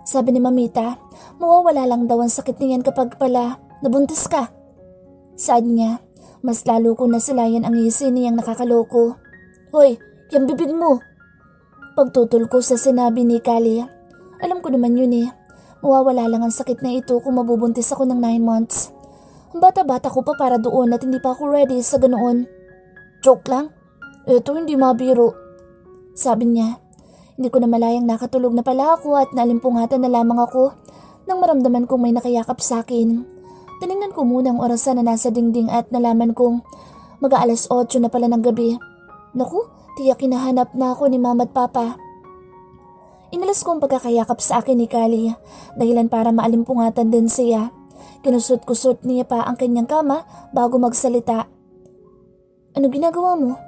Sabi ni Mamita, mawawala lang daw ang sakit niyan kapag pala nabuntis ka. Saad niya, mas lalo ko nasilayan ang ngisi niyang nakakaloko. Hoy, yung bibig mo! Pagtutol ko sa sinabi ni Kali, alam ko naman yun eh. Mawawala lang ang sakit na ito kung mabubuntis ako ng 9 months. Ang bata-bata ko pa para doon at hindi pa ako ready sa ganoon. Joke lang? Ito hindi mabiro. Sabi niya, hindi ko na malayang nakatulog na pala ako at nalimpungatan na lamang ako nang maramdaman kong may nakayakap sa akin. Tinignan ko muna ang orasan na nasa dingding at nalaman kong mag-aalas 8 na pala ng gabi. Naku, tiyak kinahanap na ako ni Mama at Papa. Inalas ko ang pagkakayakap sa akin ni Kali, dahilan para maalimpungatan din siya. Kinusot-kusot niya pa ang kanyang kama bago magsalita. Ano ginagawa mo?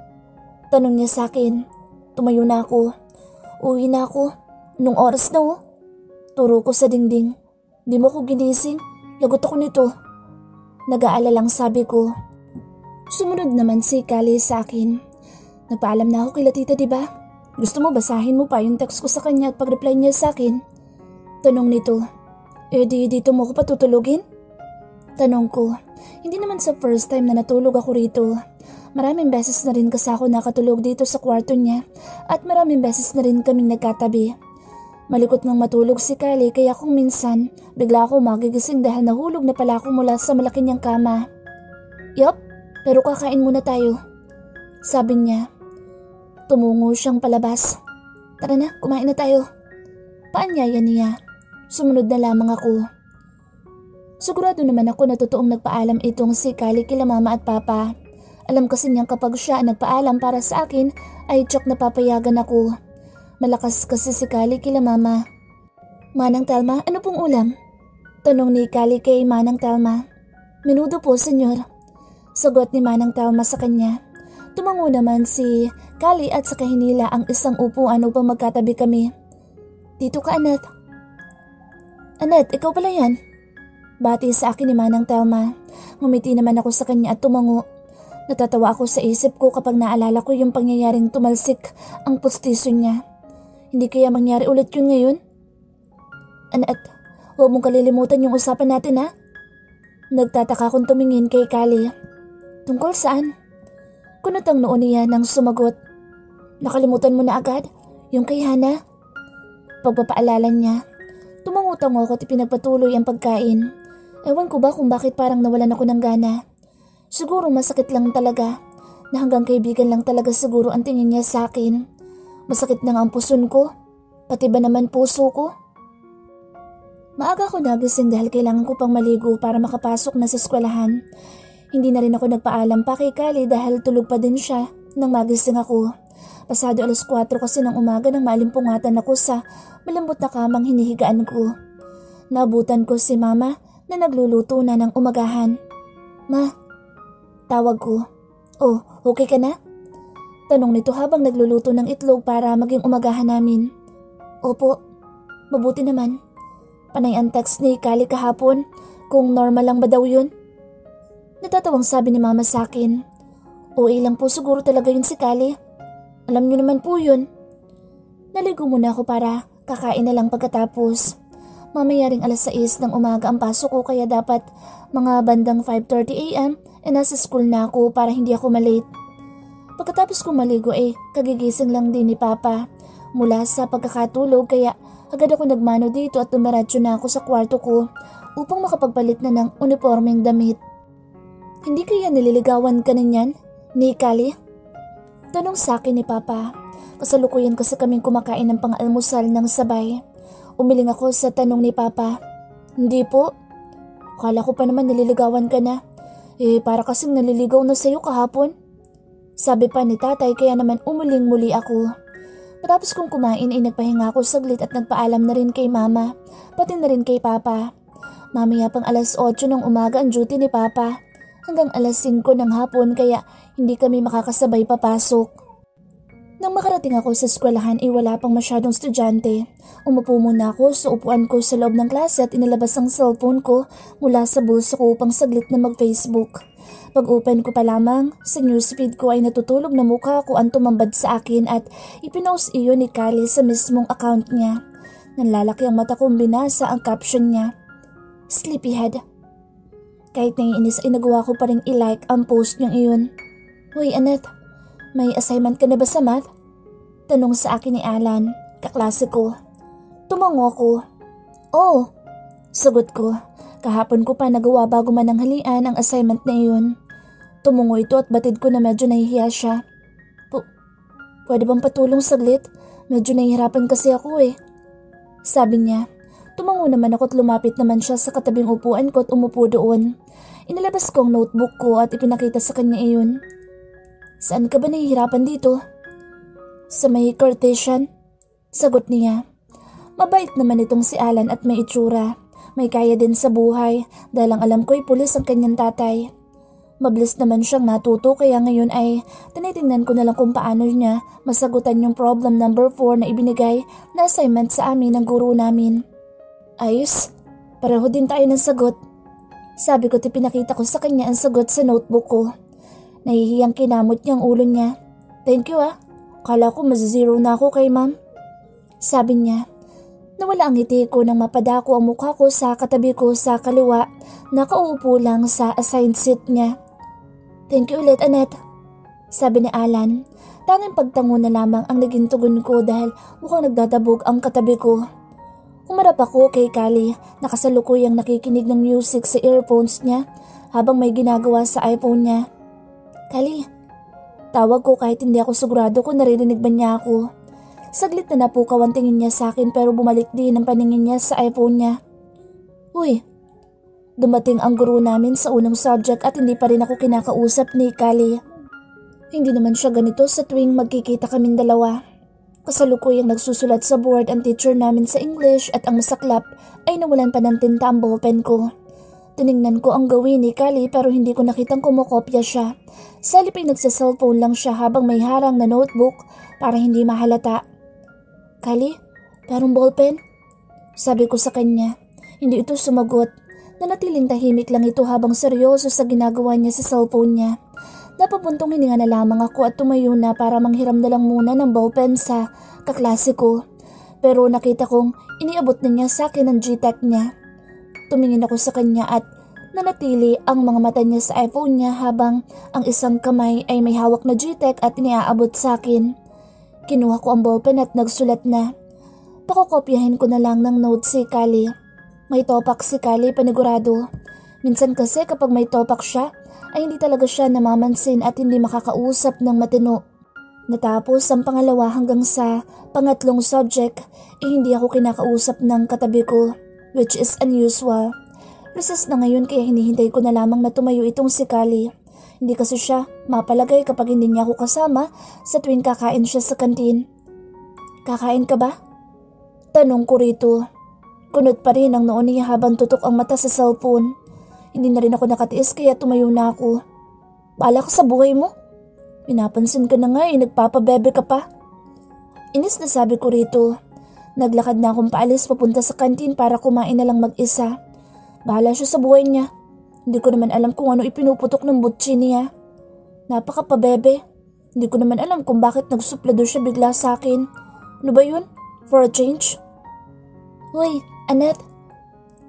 Tanong niya sa akin. Tumayo na ako. Uwi na ako. Anong oras na oh? Turo ko sa dingding. Di mo ko ginising. Lagot ako nito. Nag-aalalang sabi ko. Sumunod naman si Kali sa akin. Nagpaalam na ako kay Tita, diba? Gusto mo basahin mo pa yung text ko sa kanya at pag-reply niya sa akin? Tanong nito. Di dito mo ko patutulugin? Tanong ko. Hindi naman sa first time na natulog ako rito. Maraming beses na rin kasi ako nakatulog dito sa kwarto niya at maraming beses na rin kaming nagkatabi. Malikot ngang matulog si Kali kaya kung minsan bigla ako magigising dahil nahulog na pala ako mula sa malaki niyang kama. Yup, pero kakain muna tayo. Sabi niya. Tumungo siyang palabas. Tara na, kumain na tayo. Paanyaya niya. Sumunod na lamang ako. Sigurado naman ako na totoong nagpaalam itong si Kali kila Mama at Papa. Alam kasi niyang kapag siya nagpaalam para sa akin ay tsak na papayagan ako. Malakas kasi si Kali kila Mama. Manang Telma, ano pong ulam? Tanong ni Kali kay Manang Telma. Menudo po, senyor. Sagot ni Manang Telma sa kanya. Tumango naman si Kali at sa kahinila ang isang upuan upang magkatabi kami. Dito ka, Annette. Annette, ikaw pala yan. Bati sa akin ni Manang Telma. Ngumiti naman ako sa kanya at tumango. Natatawa ako sa isip ko kapag naalala ko yung pangyayaring tumalsik ang pustiso niya. Hindi kaya mangyari ulit yun ngayon? Annette, huwag mong kalilimutan yung usapan natin ha? Nagtataka akong tumingin kay Kali. Tungkol saan? Kunot ang noon niya nang sumagot. Nakalimutan mo na agad? Yung kay Hana? Pagpapaalala niya. Tumangutango ako at pinagpatuloy ang pagkain. Ewan ko ba kung bakit parang nawalan ako ng gana. Siguro masakit lang talaga na hanggang kaibigan lang talaga siguro ang tingin niya sa akin. Masakit na nga ang puson ko, pati ba naman puso ko? Maaga ako nagising dahil kailangan ko pang maligo para makapasok na sa eskwelahan. Hindi na rin ako nagpaalam pa kay Kali dahil tulog pa din siya nang magising ako. Pasado alas 4 kasi ng umaga nang malimpungatan ako sa malambot na kamang hinihigaan ko. Nabutan ko si Mama na nagluluto na ng umagahan. Ma, tawag ko. Oh, okay ka na? Tanong nito habang nagluluto ng itlog para maging umagahan namin. Opo, mabuti naman. Panay ang text ni Kali kahapon kung normal lang ba daw yun. Natatawang sabi ni Mama sa akin. OA lang po siguro talaga yun si Kali. Alam niyo naman po yun. Naligo muna ako para kakain na lang pagkatapos. Mamaya ring alas 6 ng umaga ang pasok ko kaya dapat mga bandang 5:30 AM nasa school na ako para hindi ako malate. Pagkatapos ko maligo kagigising lang din ni Papa mula sa pagkakatulog kaya agad ako nagmano dito at dumiretso na ako sa kwarto ko upang makapagpalit na ng uniformeng damit. Hindi kaya nililigawan ka ninyan, ni Kali? Tanong sa akin ni Papa. Kasalukuyan kasi kaming kumakain ng pang-almusal ng sabay. Umiling ako sa tanong ni Papa. Hindi po. Kala ko pa naman nililigawan ka na. Para kasing naliligaw na sa'yo kahapon. Sabi pa ni Tatay kaya naman umuling muli ako. Matapos kong kumain nagpahinga ako saglit at nagpaalam na rin kay Mama, pati na rin kay Papa. Mamaya pang alas 8 ng umaga ang duty ni Papa. Hanggang alas 5 ng hapon kaya hindi kami makakasabay papasok. Nang makarating ako sa eskwelahan wala pang masyadong estudyante. Umupo muna ako sa upuan ko sa loob ng klase at inilabas ang cellphone ko mula sa bulsa ko upang saglit na mag-Facebook. Pag-open ko pa lamang, sa newsfeed ko ay natutulog na mukha ko ang tumambad sa akin at ipinost iyon ni Kali sa mismong account niya. Nanlalaki ang mata kong binasa ang caption niya. Sleepyhead. Kahit naiinis nagawa ko pa rin i-like ang post niyang iyon. Hoy Annette, may assignment ka na ba sa math? Tanong sa akin ni Alan, kaklase ko. Tumango ko. Oo, sagot ko. Kahapon ko pa nagawa bago mananghalian ang assignment na iyon. Tumungo ito at batid ko na medyo nahihiya siya. Pwede bang patulong saglit? Medyo nahihirapan kasi ako Sabi niya. Tumango naman ako at lumapit naman siya sa katabing upuan ko at umupo doon. Inilabas ko ang notebook ko at ipinakita sa kanya iyon. Saan ka ba nahihirapan dito? Sa may Cartesian? Sagot niya. Mabait naman itong si Alan at may itsura. May kaya din sa buhay dahil ang alam ko'y pulis ang kanyang tatay. Mabilis naman siyang natuto kaya ngayon ay tinitingnan ko na lang kung paano niya masagutan yung problem number 4 na ibinigay na assignment sa amin ng guro namin. Ayos, pareho din tayo ng sagot. Sabi ko at pinakita ko sa kanya ang sagot sa notebook ko. Nahihiyang kinamot niya ang ulo niya. Thank you Kala ko mas-zero na ako kay ma'am. Sabi niya. Nawala ang ngiti ko nang mapadako ang mukha ko sa katabi ko sa kaliwa. Nakauupo lang sa assigned seat niya. Thank you ulit Annette. Sabi ni Alan. Tanging pagtango na lamang ang naging tugon ko dahil mukhang nagdadabog ang katabi ko. Humarap ako kay Kali, nakasalukuyang nakikinig ng music sa earphones niya habang may ginagawa sa iPhone niya. Kali, tawag ko kahit hindi ako sigurado kung naririnig ba niya ako. Saglit na napukaw ang tingin niya sa akin pero bumalik din ang paningin niya sa iPhone niya. Uy, dumating ang guro namin sa unang subject at hindi pa rin ako kinakausap ni Kali. Hindi naman siya ganito sa tuwing magkikita kaming dalawa. Kasalukuyang nagsusulat sa board ang teacher namin sa English at ang masaklap ay nawalan pa ng tinta ang ballpen ko. Tiningnan ko ang gawin ni Kali pero hindi ko nakitang kumokopya siya. Sa halip ay nagsa-cellphone lang siya habang may harang na notebook para hindi mahalata. Kali, parang ballpen? Sabi ko sa kanya. Hindi ito sumagot. Nanatiling tahimik lang ito habang seryoso sa ginagawa niya sa cellphone niya. Napapuntong hininga na lamang ako at tumayo na para manghiram na lang muna ng ballpen sa kaklase ko. Pero nakita kong iniabot na niya sa akin ang Gtech niya. Tumingin ako sa kanya at nanatili ang mga mata niya sa iPhone niya habang ang isang kamay ay may hawak na Gtech at iniaabot sa akin. Kinuha ko ang ballpen at nagsulat na. Pakokopyahin ko na lang ng notes si Kali. May topak si Kali panigurado. Minsan kasi kapag may topak siya ay hindi talaga siya namamansin at hindi makakausap ng matino. Natapos ang pangalawa hanggang sa pangatlong subject hindi ako kinakausap ng katabi ko, which is unusual. Recess na ngayon kaya hinihintay ko na lamang na tumayo itong si Kali. Hindi kasi siya mapalagay kapag hindi niya ako kasama sa tuwing kakain siya sa kantin. Kakain ka ba? Tanong ko rito. Kunot pa rin ang noon niya habang tutok ang mata sa cellphone. Hindi na rin ako nakatiis kaya tumayo na ako. Bahala ka sa buhay mo. Pinapansin ka na nga nagpapabebe ka pa. Inis na sabi ko rito. Naglakad na akong paalis papunta sa kantin para kumain na lang mag-isa. Bahala siya sa buhay niya. Hindi ko naman alam kung ano ipinuputok ng butsi niya. Napakapabebe. Hindi ko naman alam kung bakit nagsuplado siya bigla sa akin. Ano ba yun? For a change? Uy, Annette.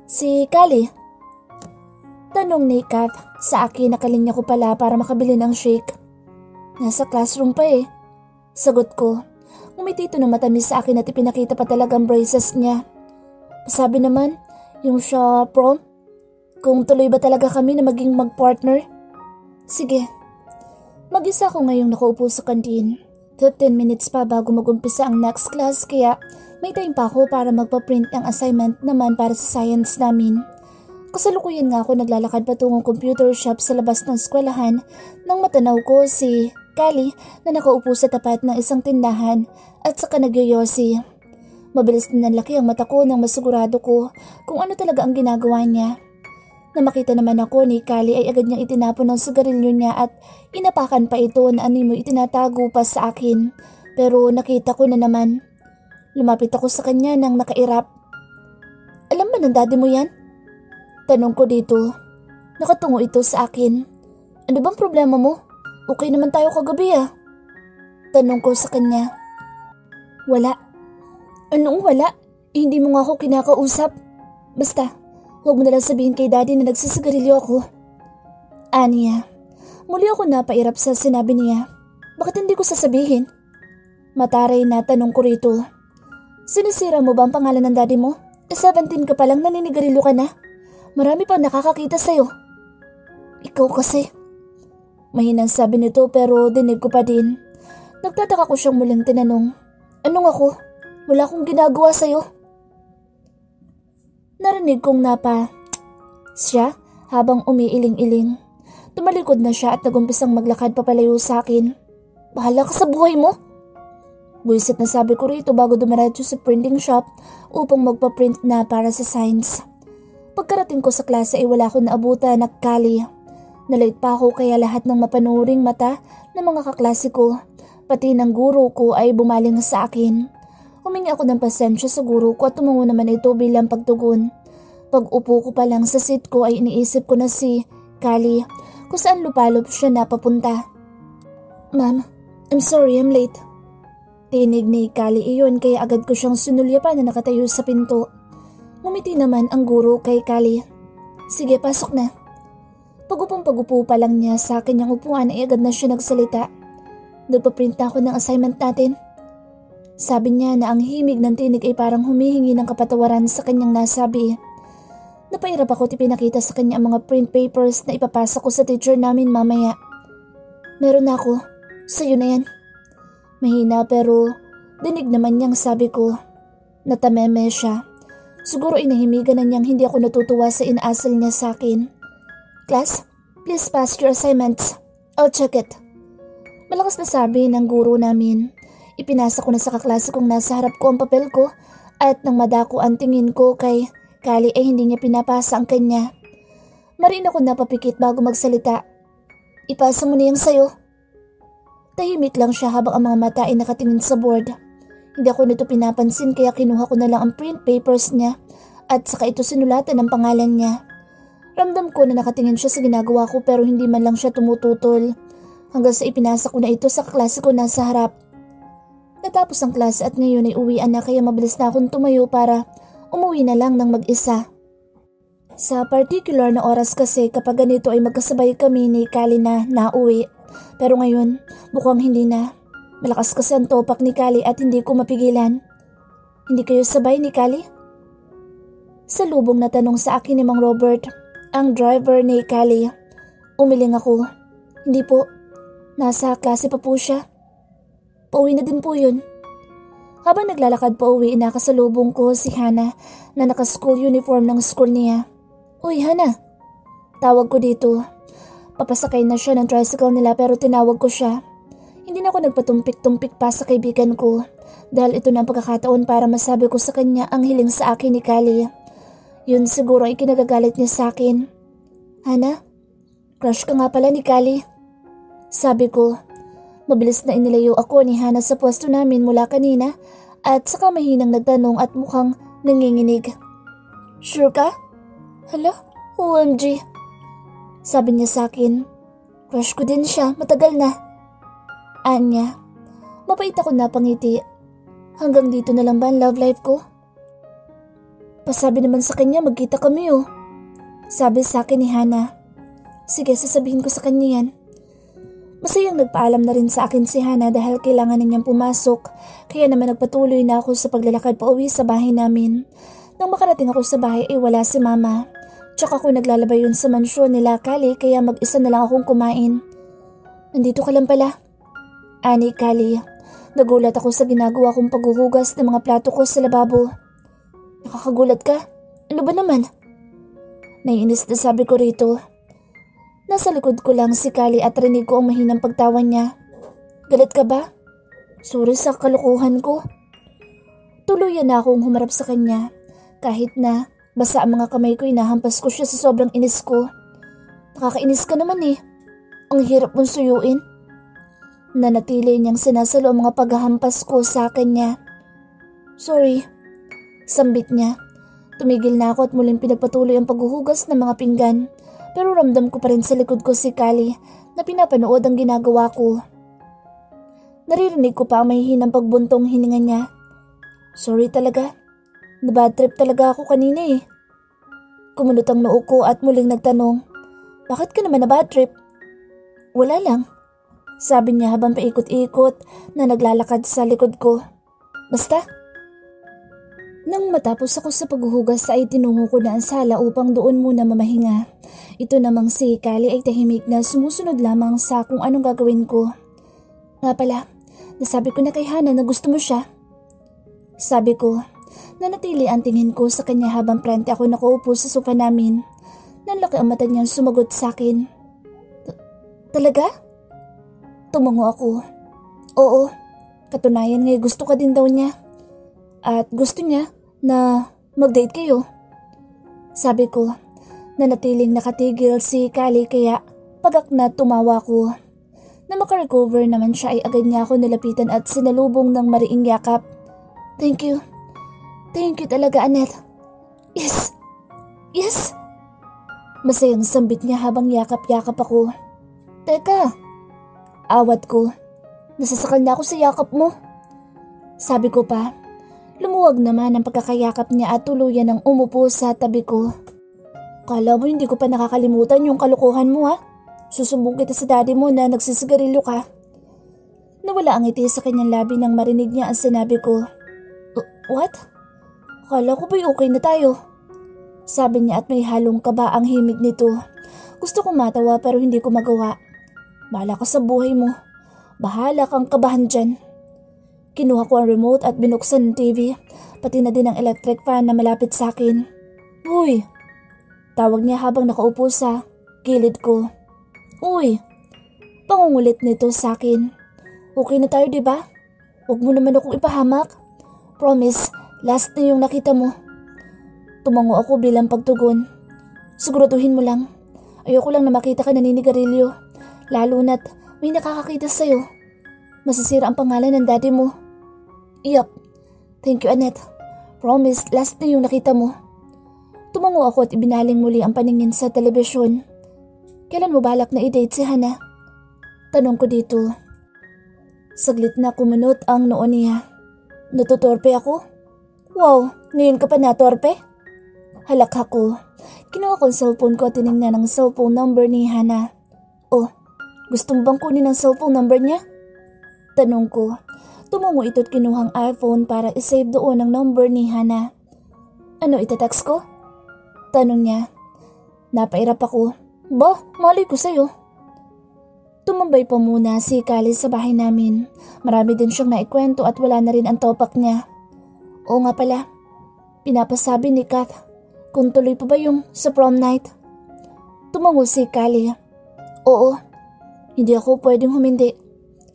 Si Kali. Tanong ni Kath sa akin, nakalinya ko pala para makabili ng shake. Nasa classroom pa eh. Sagot ko. Umiti ito ng matamis sa akin at ipinakita pa talagang braces niya. Sabi naman, yung sa prom, kung tuloy ba talaga kami na maging mag-partner? Sige. Mag-isa ko ngayong nakaupo sa kantin. 15 minutes pa bago mag-umpisa ang next class kaya may time pa ako para magpa-print ng assignment naman para sa science namin. Kasalukuyan nga ako naglalakad patungong computer shop sa labas ng eskwelahan nang matanaw ko si Kali na nakaupo sa tapat ng isang tindahan at saka nagyoyosi. Mabilis na nanlaki ang mata ko nang masigurado ko kung ano talaga ang ginagawa niya. Na makita naman ako ni Kali ay agad niyang itinapon ng sigarilyo niya at inapakan pa ito na animo itinatago pa sa akin. Pero nakita ko na naman. Lumapit ako sa kanya nang nakairap. Alam ba ng daddy mo yan? Tanong ko dito. Nakatungo ito sa akin. Ano bang problema mo? Okay naman tayo kagabi ah. Tanong ko sa kanya. Wala. Anong wala? Hindi mo nga ako kinakausap. Basta, huwag mo nalang sabihin kay daddy na nagsisigarilyo ako. Aniya. Muli ako napairap sa sinabi niya. Bakit hindi ko sasabihin? Mataray na tanong ko rito. Sinisira mo ba ang pangalan ng daddy mo? 17 ka pa lang naninigarilyo ka na. Marami pang nakakakita sa'yo. Ikaw kasi. Mahinang sabi nito pero dinig ko pa din. Nagtataka ko siyang muling tinanong. Anong ako? Wala akong ginagawa sa'yo. Narinig kong siya habang umiiling-iling. Tumalikod na siya at nagumpisang maglakad papalayo sa akin. Bahala ka sa buhay mo. Buisit na sabi ko rito bago dumiretso sa printing shop upang magpa-print na para sa science. Pagkarating ko sa klase ay wala akong naabutan na Kali. Nalate pa ako kaya lahat ng mapanuring mata ng mga kaklase ko, pati ng guro ko ay bumaling sa akin. Humingi ako ng pasensya sa guro ko at tumungo naman ito bilang pagtugon. Pag upo ko pa lang sa seat ko ay iniisip ko na si Kali kung saan lupalop siya napapunta. Ma'am, I'm sorry I'm late. Tinig ni Kali iyon kaya agad ko siyang sinulyapan na nakatayo sa pinto. Ngumiti naman ang guro kay Kali. Sige, pasok na. Pag-upo pa lang niya sa kanyang upuan ay agad na siya nagsalita. Nagpaprint na ako ng assignment natin. Sabi niya na ang himig ng tinig ay parang humihingi ng kapatawaran sa kanyang nasabi. Napairap ako at ipinakita sa kanya ang mga print papers na ipapasa ko sa teacher namin mamaya. Meron na ako. Sa'yo na yan. Mahina pero dinig naman niyang sabi ko. Natameme siya. Siguro inahimigan na niyang hindi ako natutuwa sa inaasal niya sa akin. Class, please pass your assignments. I'll check it. Malakas na sabi ng guro namin. Ipinasa ko na sa kaklase kong nasa harap ko ang papel ko at nang madako ang tingin ko kay Kali ay hindi niya pinapasa ang kanya. Marin ako napapikit bago magsalita. Ipasa mo na yung sayo. Tahimik lang siya habang ang mga mata ay nakatingin sa board. Hindi ako nito pinapansin kaya kinuha ko na lang ang print papers niya at saka ito sinulatan ng pangalan niya. Ramdam ko na nakatingin siya sa ginagawa ko pero hindi man lang siya tumututol. Hanggang sa ipinasa ko na ito sa kaklase ko nasa harap. Natapos ang klase at ngayon ay uwian na kaya mabilis na akong tumayo para umuwi na lang ng mag-isa. Sa particular na oras kasi kapag ganito ay magkasabay kami ni Kali na nauwi. Pero ngayon, mukhang hindi na. Malakas kasi ang topak ni Kali at hindi ko mapigilan. Hindi kayo sabay ni Kali? Sa lubong na tanong sa akin ni Mang Robert, ang driver ni Kali. Umiling ako. Hindi po. Nasa klase pa po siya. Pauwi na din po yun. Habang naglalakad pa uwi, nakasalubong ko si Hana na naka-school uniform ng school niya. Uy, Hana. Tawag ko dito. Papasakay na siya ng tricycle nila pero tinawag ko siya. Hindi na ako nagpatumpik-tumpik pa sa kaibigan ko dahil ito na ang pagkakataon para masabi ko sa kanya ang hiling sa akin ni Kali. Yun siguro ay kinagagalit niya sa akin. Hana, crush ka nga pala ni Kali. Sabi ko, mabilis na inilayo ako ni Hana sa pwesto namin mula kanina at saka mahinang nagtanong at mukhang nanginginig. Sure ka? Hala, OMG. Sabi niya sa akin, crush ko din siya, matagal na. Anya, mapait ako napangiti. Hanggang dito na lang ba ang love life ko? Pasabi naman sa kanya magkita kami oh. Sabi sa akin ni Hana. Sige, sasabihin ko sa kanya yan. Masayang nagpaalam na rin sa akin si Hana dahil kailangan niyang pumasok, kaya naman nagpatuloy na ako sa paglalakad pa uwi sa bahay namin. Nang makarating ako sa bahay ay wala si Mama. Tsaka ako naglalabay yun sa mansyon nila Kali kaya mag-isa na lang akong kumain. Nandito ka lang pala. Ani Kali, nagulat ako sa ginagawa kong paghuhugas ng mga plato ko sa lababo. Nakakagulat ka? Ano ba naman? Naiinis na sabi ko rito. Nasa likod ko lang si Kali at rinig ko ang mahinang pagtawa niya. Galit ka ba? Sorry sa kalukuhan ko. Tuluyan na akong humarap sa kanya. Kahit na basa ang mga kamay ko, inahampas ko siya sa sobrang inis ko. Nakakainis ka naman eh. Ang hirap mong suyuin. Nanatili niyang sinasalo ang mga paghahampas ko sa akin niya. Sorry. Sambit niya. Tumigil na ako at muling pinagpatuloy ang paghuhugas ng mga pinggan. Pero ramdam ko pa rin sa likod ko si Kali na pinapanood ang ginagawa ko. Naririnig ko pa ang mahihinang pagbuntong hininga niya. Sorry talaga. Nabad trip talaga ako kanina eh. Kumunot ang noo ko at muling nagtanong, bakit ka naman nabad trip? Wala lang. Sabi niya habang paikot-ikot na naglalakad sa likod ko. Basta. Nang matapos ako sa paghuhugas ay tinungo ko na ang sala upang doon muna mamahinga. Ito namang si Kali ay tahimik na sumusunod lamang sa kung anong gagawin ko. Nga pala, nasabi ko na kay Hana na gusto mo siya. Sabi ko, nanatili ang tingin ko sa kanya habang prente ako nakaupo sa sofa namin. Nanlaki ang mata niyang sumagot sa akin. Talaga? Tumango ako. Oo, katunayan ngay gusto ka din daw niya. At gusto niya na mag-date kayo. Sabi ko, nanatiling nakatigil si Kali kaya pagak na tumawa ko. Na makarecover naman siya ay agad niya ako nilapitan at sinalubong ng mariing yakap. Thank you. Thank you talaga, Annette. Yes. Yes. Masayang sambit niya habang yakap-yakap ako. Teka. Awat ko. Nasasakal na ako sa yakap mo. Sabi ko pa. Lumuwag naman ang pagkakayakap niya at tuluyan ng umupo sa tabi ko. Kala mo hindi ko pa nakakalimutan yung kalokohan mo ha? Susumbong kita sa daddy mo na nagsisigarilyo ka. Nawala ang ngiti sa kanyang labi nang marinig niya ang sinabi ko. What? Kala ko ba'y okay na tayo? Sabi niya at may halong kaba ang himig nito. Gusto kong matawa pero hindi ko magawa. Bahala ka sa buhay mo. Bahala kang kabahan dyan. Kinuha ko ang remote at binuksan ng TV, pati na din ang electric fan na malapit sa akin. Uy! Tawag niya habang nakaupo sa gilid ko. Uy! Pangungulit nito sa akin. Okay na tayo diba? Huwag mo naman akong ipahamak. Promise, last na yung nakita mo. Tumango ako bilang pagtugon. Siguraduhin mo lang. Ayoko lang na makita ka naninigarilyo. Lalo na't may nakakakita sa'yo. Masisira ang pangalan ng daddy mo. Yup. Thank you, Annette. Promise, last na yung nakita mo. Tumango ako at ibinaling muli ang paningin sa telebisyon. Kailan mo balak na i-date si Hana? Tanong ko dito. Saglit na kumunot ang noo niya. Natutorpe ako? Wow, ngayon ka pa natorpe? Halakha ko. Kinuha ko ang cellphone ko at tinignan ang cellphone number ni Hana. Oh, gusto mo bang kunin ang cellphone number niya? Tanong ko. Tumungo ito't kinuhang iPhone para isave doon ang number ni Hana. Ano itatext ko? Tanong niya. Napairap ako. Ba, mali ko sa'yo. Tumambay pa muna si Kali sa bahay namin. Marami din siyang naikwento at wala na rin ang topak niya. Oo nga pala. Pinapasabi ni Kath kung tuloy pa ba yung sa prom night. Tumango si Kali. Oo. Hindi ako pwedeng humindi.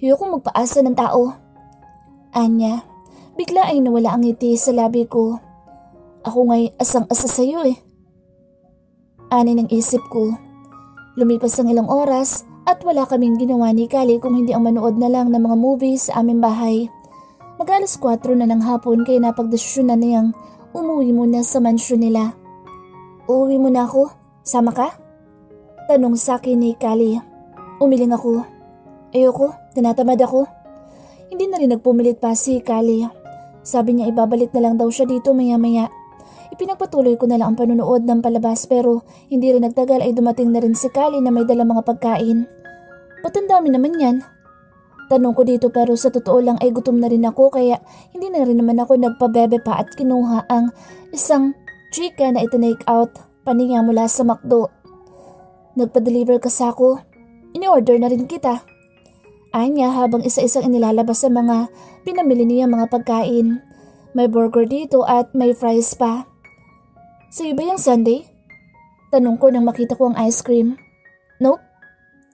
Ayokong magpaasa ng tao. Anya, bigla ay nawala ang ngiti sa labi ko. Ako nga'y asang-asa sa'yo eh. Ani ng isip ko. Lumipas ang ilang oras at wala kaming ginawa ni Kali kung hindi ang manood na lang ng mga movies sa aming bahay. Mag-alas 4 na ng hapon kaya napagdesisyonan niyang umuwi muna sa mansyon nila. Uuwi muna ako? Sama ka? Tanong sa akin ni Kali. Umiling ako. Ayoko, tinatamad ako. Hindi na rin nagpumilit pa si Kali. Sabi niya ibabalik na lang daw siya dito maya-maya. Ipinagpatuloy ko na lang ang panunood ng palabas pero hindi rin nagtagal ay dumating na rin si Kali na may dalang mga pagkain. Ba't ang dami naman yan? Tanong ko dito pero sa totoo lang ay gutom na rin ako kaya hindi na rin naman ako nagpabebe pa at kinuha ang isang chicken na itinake out paninga mula sa McDo. Nagpa-deliver ka sa ako. Ini-order na rin kita. Anya habang isa-isang inilalabas sa mga pinamili niya mga pagkain. May burger dito at may fries pa. Sa'yo ba yung sundae? Tanong ko nang makita ko ang ice cream. Nope.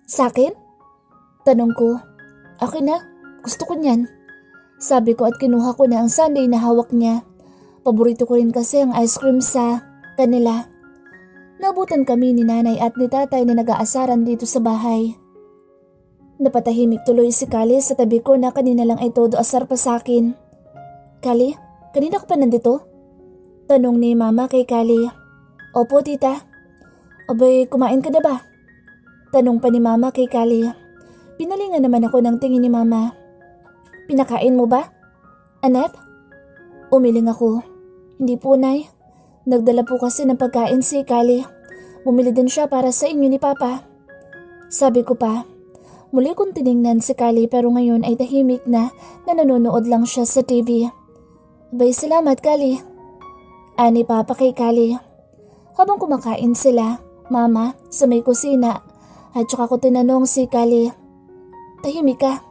Sa'kin? Tanong ko. Akin na. Gusto ko niyan. Sabi ko at kinuha ko na ang sundae na hawak niya. Paborito ko rin kasi ang ice cream sa kanila. Nabutan kami ni nanay at ni tatay na nag-aasaran dito sa bahay. Napatahimik tuloy si Kali sa tabi ko na kanina lang ay todo asar pa sa akin. Kali, kanina ka pa nandito? Tanong ni mama kay Kali. Opo tita. Abay, kumain ka na ba? Tanong pa ni mama kay Kali. Pinalingan naman ako ng tingin ni mama. Pinakain mo ba? Annette? Umiling ako. Hindi po, nay. Nagdala po kasi ng pagkain si Kali. Bumili din siya para sa inyo ni Papa. Sabi ko pa. Muli kong tiningnan si Kali pero ngayon ay tahimik na nanonood lang siya sa TV. Abay, salamat Kali. Ani Papa kay Kali. Habang kumakain sila, Mama, sa may kusina, at saka ko tinanong si Kali. Tahimik ka.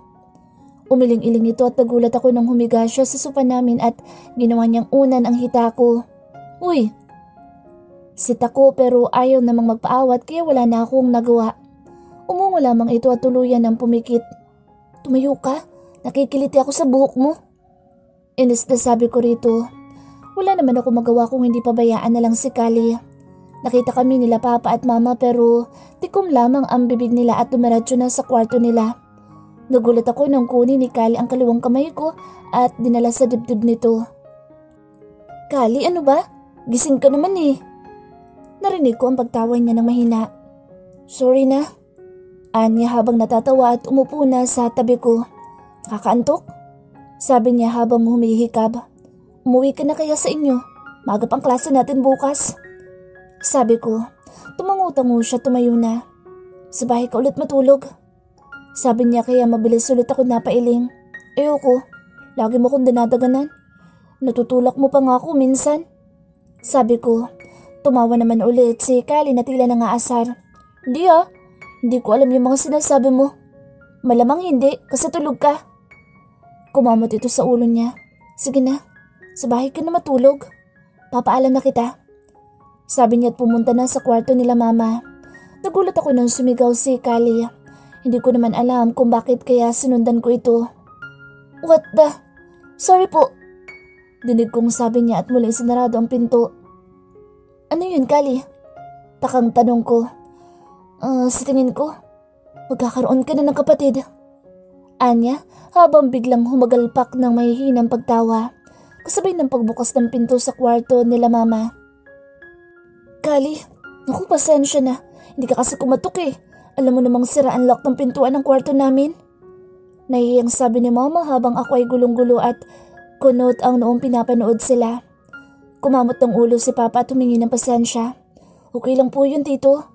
Umiling-iling ito at nagulat ako nang humiga siya sa sopa namin at ginawa niyang unan ang hita ko. Uy! Sita ko pero ayaw namang magpaawat kaya wala na akong nagawa. Umungo lamang ito at tuluyan ng pumikit. Tumayo ka? Nakikiliti ako sa buhok mo. Inis na sabi ko rito. Wala naman ako magawa kung hindi pabayaan na lang si Kali. Nakita kami nila Papa at Mama pero tikom lamang ang bibig nila at dumiretso na sa kwarto nila. Nagulat ako nang kunin ni Kali ang kaliwang kamay ko at dinala sa dibdib nito. Kali, ano ba? Gising ka naman eh. Narinig ko ang pagtawa niya ng mahina. Sorry na. Anya habang natatawa at umupo na sa tabi ko. Kakaantok? Sabi niya habang humihikab. Umuwi ka na kaya sa inyo. Magap ang klase natin bukas. Sabi ko. Tumango-tango siya, tumayo na. Sa bahay ka ulit matulog. Sabi niya kaya mabilis ulit ako napailing. Ayoko. Lagi mo kong dinadaganan. Natutulak mo pa nga ako minsan. Sabi ko. Tumawa naman ulit si Kali na tila nangaasar. Hindi ah. Hindi ko alam yung mga sinasabi mo. Malamang hindi kasi tulog ka. Kumamot ito sa ulo niya. Sige na. Sa bahay ka na matulog. Papaalam na kita. Sabi niya at pumunta na sa kwarto nila Mama. Nagulat ako nang sumigaw si Kali. Hindi ko naman alam kung bakit kaya sinundan ko ito. What the? Sorry po. Dinig kong sabi niya at muling sinarado ang pinto. Ano yun, Kali? Takang tanong ko. Sa tingin ko, magkakaroon ka na ng kapatid. Anya, habang biglang humagalpak ng mahihinang pagtawa, kasabay ng pagbukas ng pinto sa kwarto nila Mama. Kali, naku pasensya na. Hindi ka kasi kumatok eh. Alam mo namang sira ang lock ng pintuan ng kwarto namin. Nahihiyang sabi ni Mama habang ako ay gulong-gulo at kunot ang noong pinapanood sila. Kumamot ng ulo si Papa at humingi ng pasensya. Okay lang po yun, Tito.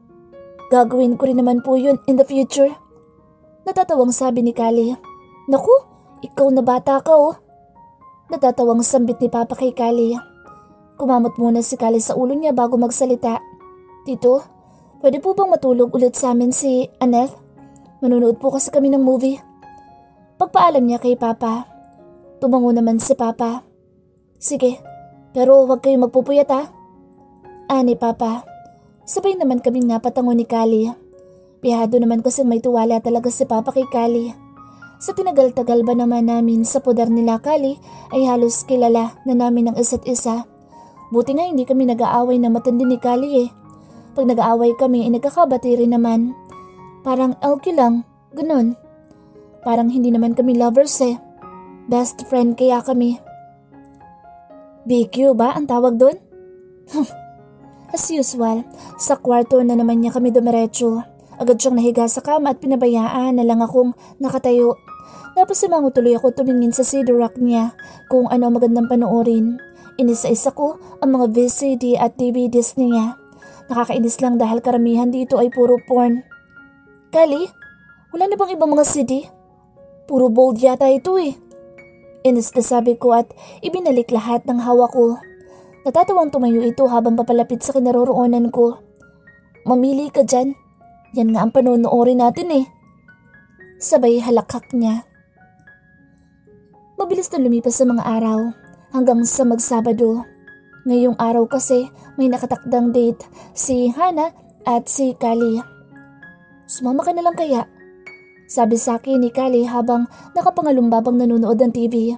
Gagawin ko rin naman po yun in the future. Natatawang sabi ni Kali. Naku, ikaw na bata ka oh. Natatawang sambit ni Papa kay Kali. Kumamot muna si Kali sa ulo niya bago magsalita. Tito, pwede po bang matulog ulit sa amin si Annette? Manunood po kasi kami ng movie. Pagpaalam niya kay Papa. Tumango naman si Papa. Sige, pero huwag kayong magpupuyat ha. Ani Papa. Sabay naman kaming napatango ni Kali. Pihado naman kasi may tuwala talaga si Papa kay Kali. Sa tinagal-tagal ba naman namin sa poder nila Kali ay halos kilala na namin ang isa't isa. Buti nga hindi kami nag-aaway na matindi ni Kali eh. Pag nag-aaway kami ay nagkakabati rin naman. Parang LQ lang, ganun. Parang hindi naman kami lovers eh. Best friend kaya kami. BQ ba ang tawag doon? As usual, sa kwarto na naman niya kami dumiretso. Agad siyang nahiga sa kama at pinabayaan na lang akong nakatayo. Napasimango tuloy ako tumingin sa CD rack niya kung ano magandang panoorin. Inisa-isa ko ang mga VCD at DVDs niya. Nakakainis lang dahil karamihan dito ay puro porn. Kali, wala na bang ibang mga CD? Puro bold yata ito eh. Inis na sabi ko at ibinalik lahat ng hawak ko. Natatawang tumayo ito habang papalapit sa kinaroroonan ko. Mamili ka dyan. Yan nga ang panonoorin natin eh. Sabay halakak niya. Mabilis na lumipas sa mga araw hanggang sa magsabado. Ngayong araw kasi may nakatakdang date si Hana at si Kali. Sumama ka na lang kaya? Sabi sa akin ni Kali habang nakapangalumbabang nanonood ng TV.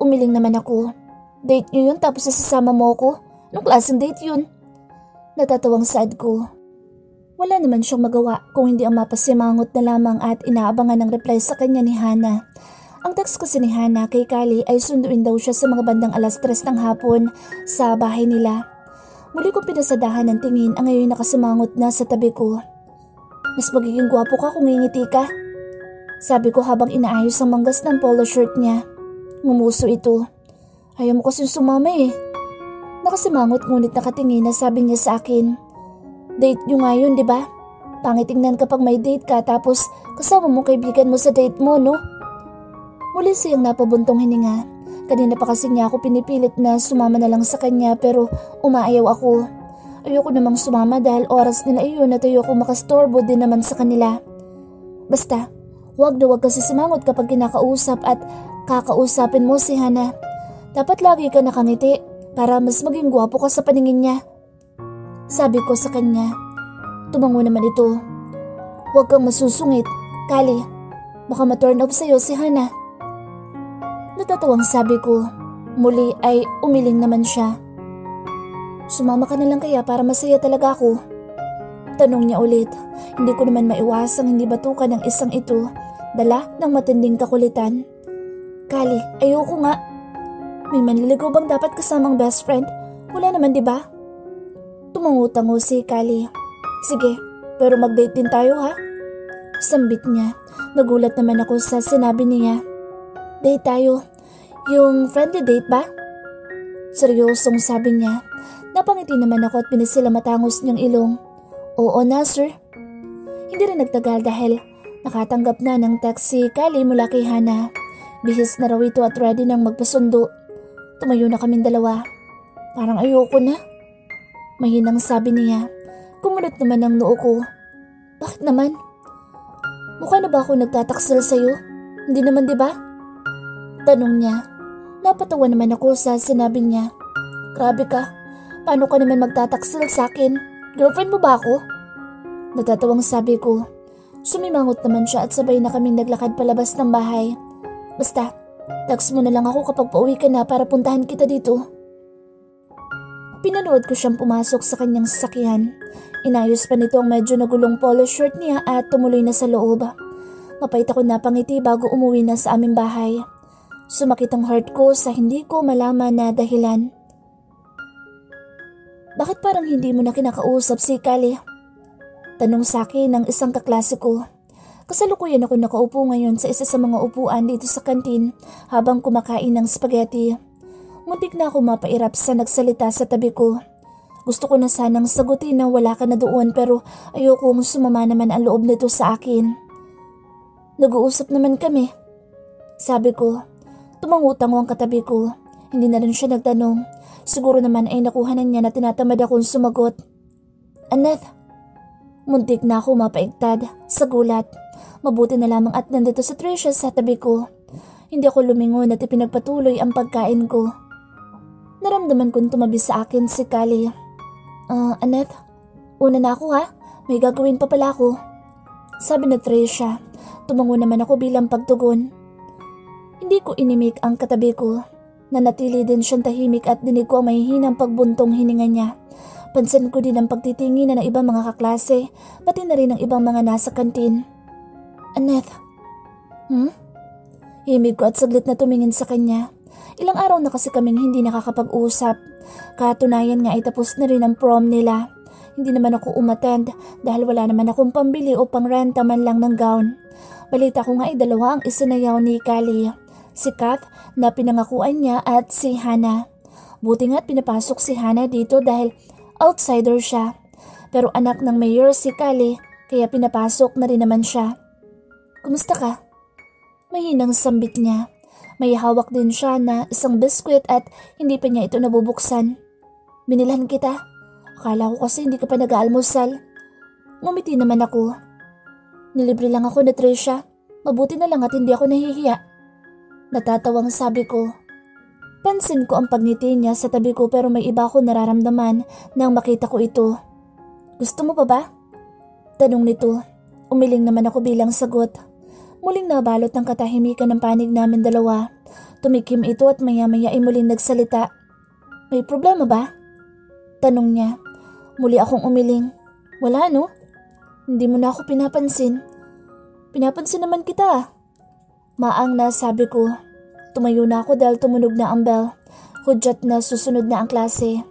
Umiling naman ako. Date niyo yun tapos sasama mo ako? Anong klaseng date yun? Natatawang saad ko. Wala naman siyang magawa kung hindi ang mapasimangot na lamang at inaabangan ng reply sa kanya ni Hana. Ang text kasi ni Hana kay Kali ay sunduin daw siya sa mga bandang 3:00 ng hapon sa bahay nila. Muli kong pinasadahan ng tingin ang ngayon nakasimangot na sa tabi ko. Mas magiging gwapo ka kung ngingiti ka. Sabi ko habang inaayos ang manggas ng polo shirt niya. Ngumuso ito. Ayaw mo kasi sumama eh. Nakasimangot ngunit nakatingin na sabi niya sa akin. Date nyo nga yun, di ba? Pangitingnan kapag may date ka tapos kasama mo kaibigan mo sa date mo, no? Muli siyang napabuntong hininga. Kanina pa kasi niya ako pinipilit na sumama na lang sa kanya pero umaayaw ako. Ayoko namang sumama dahil oras nila iyon at ayoko makastorbo din naman sa kanila. Basta, huwag na huwag kasi simangot kapag kinakausap at kakausapin mo si Hana. Dapat lagi ka nakangiti para mas maging gwapo ka sa paningin niya. Sabi ko sa kanya. Tumango naman ito. Huwag kang masusungit, Kali. Baka ma-turn off sa'yo si Hana. Natatawang sabi ko. Muli ay umiling naman siya. Sumama ka na lang kaya para masaya talaga ako? Tanong niya ulit. Hindi ko naman maiwasang hindi batukan ng isang ito. Dala ng matinding kakulitan. Kali, ayoko nga. May manliligaw bang dapat kasamang best friend? Wala naman, di ba? Tumango-tango si Kali. Sige, pero mag-date din tayo ha? Sambit niya. Nagulat naman ako sa sinabi niya. Date tayo. Yung friendly date ba? Seryosong sabi niya. Napangiti naman ako at pinisilamatangos niyang ilong. Oo na, sir. Hindi rin nagtagal dahil nakatanggap na ng text si Kali mula kay Hana. Bihis na raw ito at ready nang magpasundo. Tumayo na kaming dalawa. Parang ayoko na. Mahinang sabi niya. Kumunot naman ang noo ko. Bakit naman? Mukha na ba ako nagtataksil sa'yo? Hindi naman, di ba? Tanong niya. Napatawa naman ako sa sinabi niya. Grabe ka. Paano ka naman magtataksil sa akin? Girlfriend mo ba ako? Natatawang sabi ko. Sumimangot naman siya at sabay na kaming naglakad palabas ng bahay. Basta, text mo na lang ako kapag pauwi ka na para puntahan kita dito. Pinanood ko siyang pumasok sa kanyang sasakyan. Inayos pa nito ang medyo nagulong polo shirt niya at tumuloy na sa loob. Mapait ako napangiti bago umuwi na sa aming bahay. Sumakit ang heart ko sa hindi ko malaman na dahilan. Bakit parang hindi mo na kinakausap si Kali? Tanong sa akin ng isang kaklase ko. Kasalukuyan ako nakaupo ngayon sa isa sa mga upuan dito sa kantin habang kumakain ng spaghetti. Muntik na ako mapairap sa nagsalita sa tabi ko. Gusto ko na sanang sagutin na wala ka na doon pero ayokong sumama naman ang loob nito sa akin. Nag-uusap naman kami. Sabi ko. Tumangutango ang katabi ko. Hindi na rin siya nagtanong. Siguro naman ay nakuha na niya na tinatamad akong sumagot. Annette. Muntik na ako mapaigtad sa gulat. Mabuti na lamang at nandito si Tricia sa tabi ko. Hindi ako lumingon at ipinagpatuloy ang pagkain ko. Naramdaman kong tumabi sa akin si Kali. Annette, una na ako ha. May gagawin pa pala ako. Sabi na Tricia. Tumango naman ako bilang pagtugon. Hindi ko inimik ang katabi ko. Nanatili din siyang tahimik at dinig ko ang mahihinang pagbuntong hininga niya. Pansin ko din ang pagtitingin na ng ibang mga kaklase, pati na rin ang ibang mga nasa kantin. Annette. Himig ko at saglit na tumingin sa kanya. Ilang araw na kasi kaming hindi nakakapag-usap. Katunayan nga ay tapos na rin ang prom nila. Hindi naman ako umattend dahil wala naman akong pambili o pangrenta man lang ng gown. Balita ko nga ay dalawa ang isinayaw ni Kali. Si Kath na pinangakuan niya at si Hannah. Buti nga't pinapasok si Hannah dito dahil outsider siya. Pero anak ng mayor si Kali kaya pinapasok na rin naman siya. Kumusta ka? Mahinang sambit niya. May hawak din siya na isang biskwit at hindi pa niya ito nabubuksan. Binilhan kita. Akala ko kasi hindi ka pa nag-aalmusal. Ngumiti naman ako. Nilibre lang ako na Trisha. Mabuti na lang at hindi ako nahihiya. Natatawang sabi ko. Pansin ko ang pagngiti niya sa tabi ko pero may iba ako nararamdaman nang makita ko ito. Gusto mo pa ba? Tanong nito. Umiling naman ako bilang sagot. Muling nabalot ng katahimikan ng panig namin dalawa. Tumikim ito at maya-maya ay muling nagsalita. May problema ba? Tanong niya. Muli akong umiling. Wala no? Hindi mo na ako pinapansin. Pinapansin naman kita. Maang na sabi ko. Tumayo na ako dahil tumunog na ang bell. Hudyat na susunod na ang klase.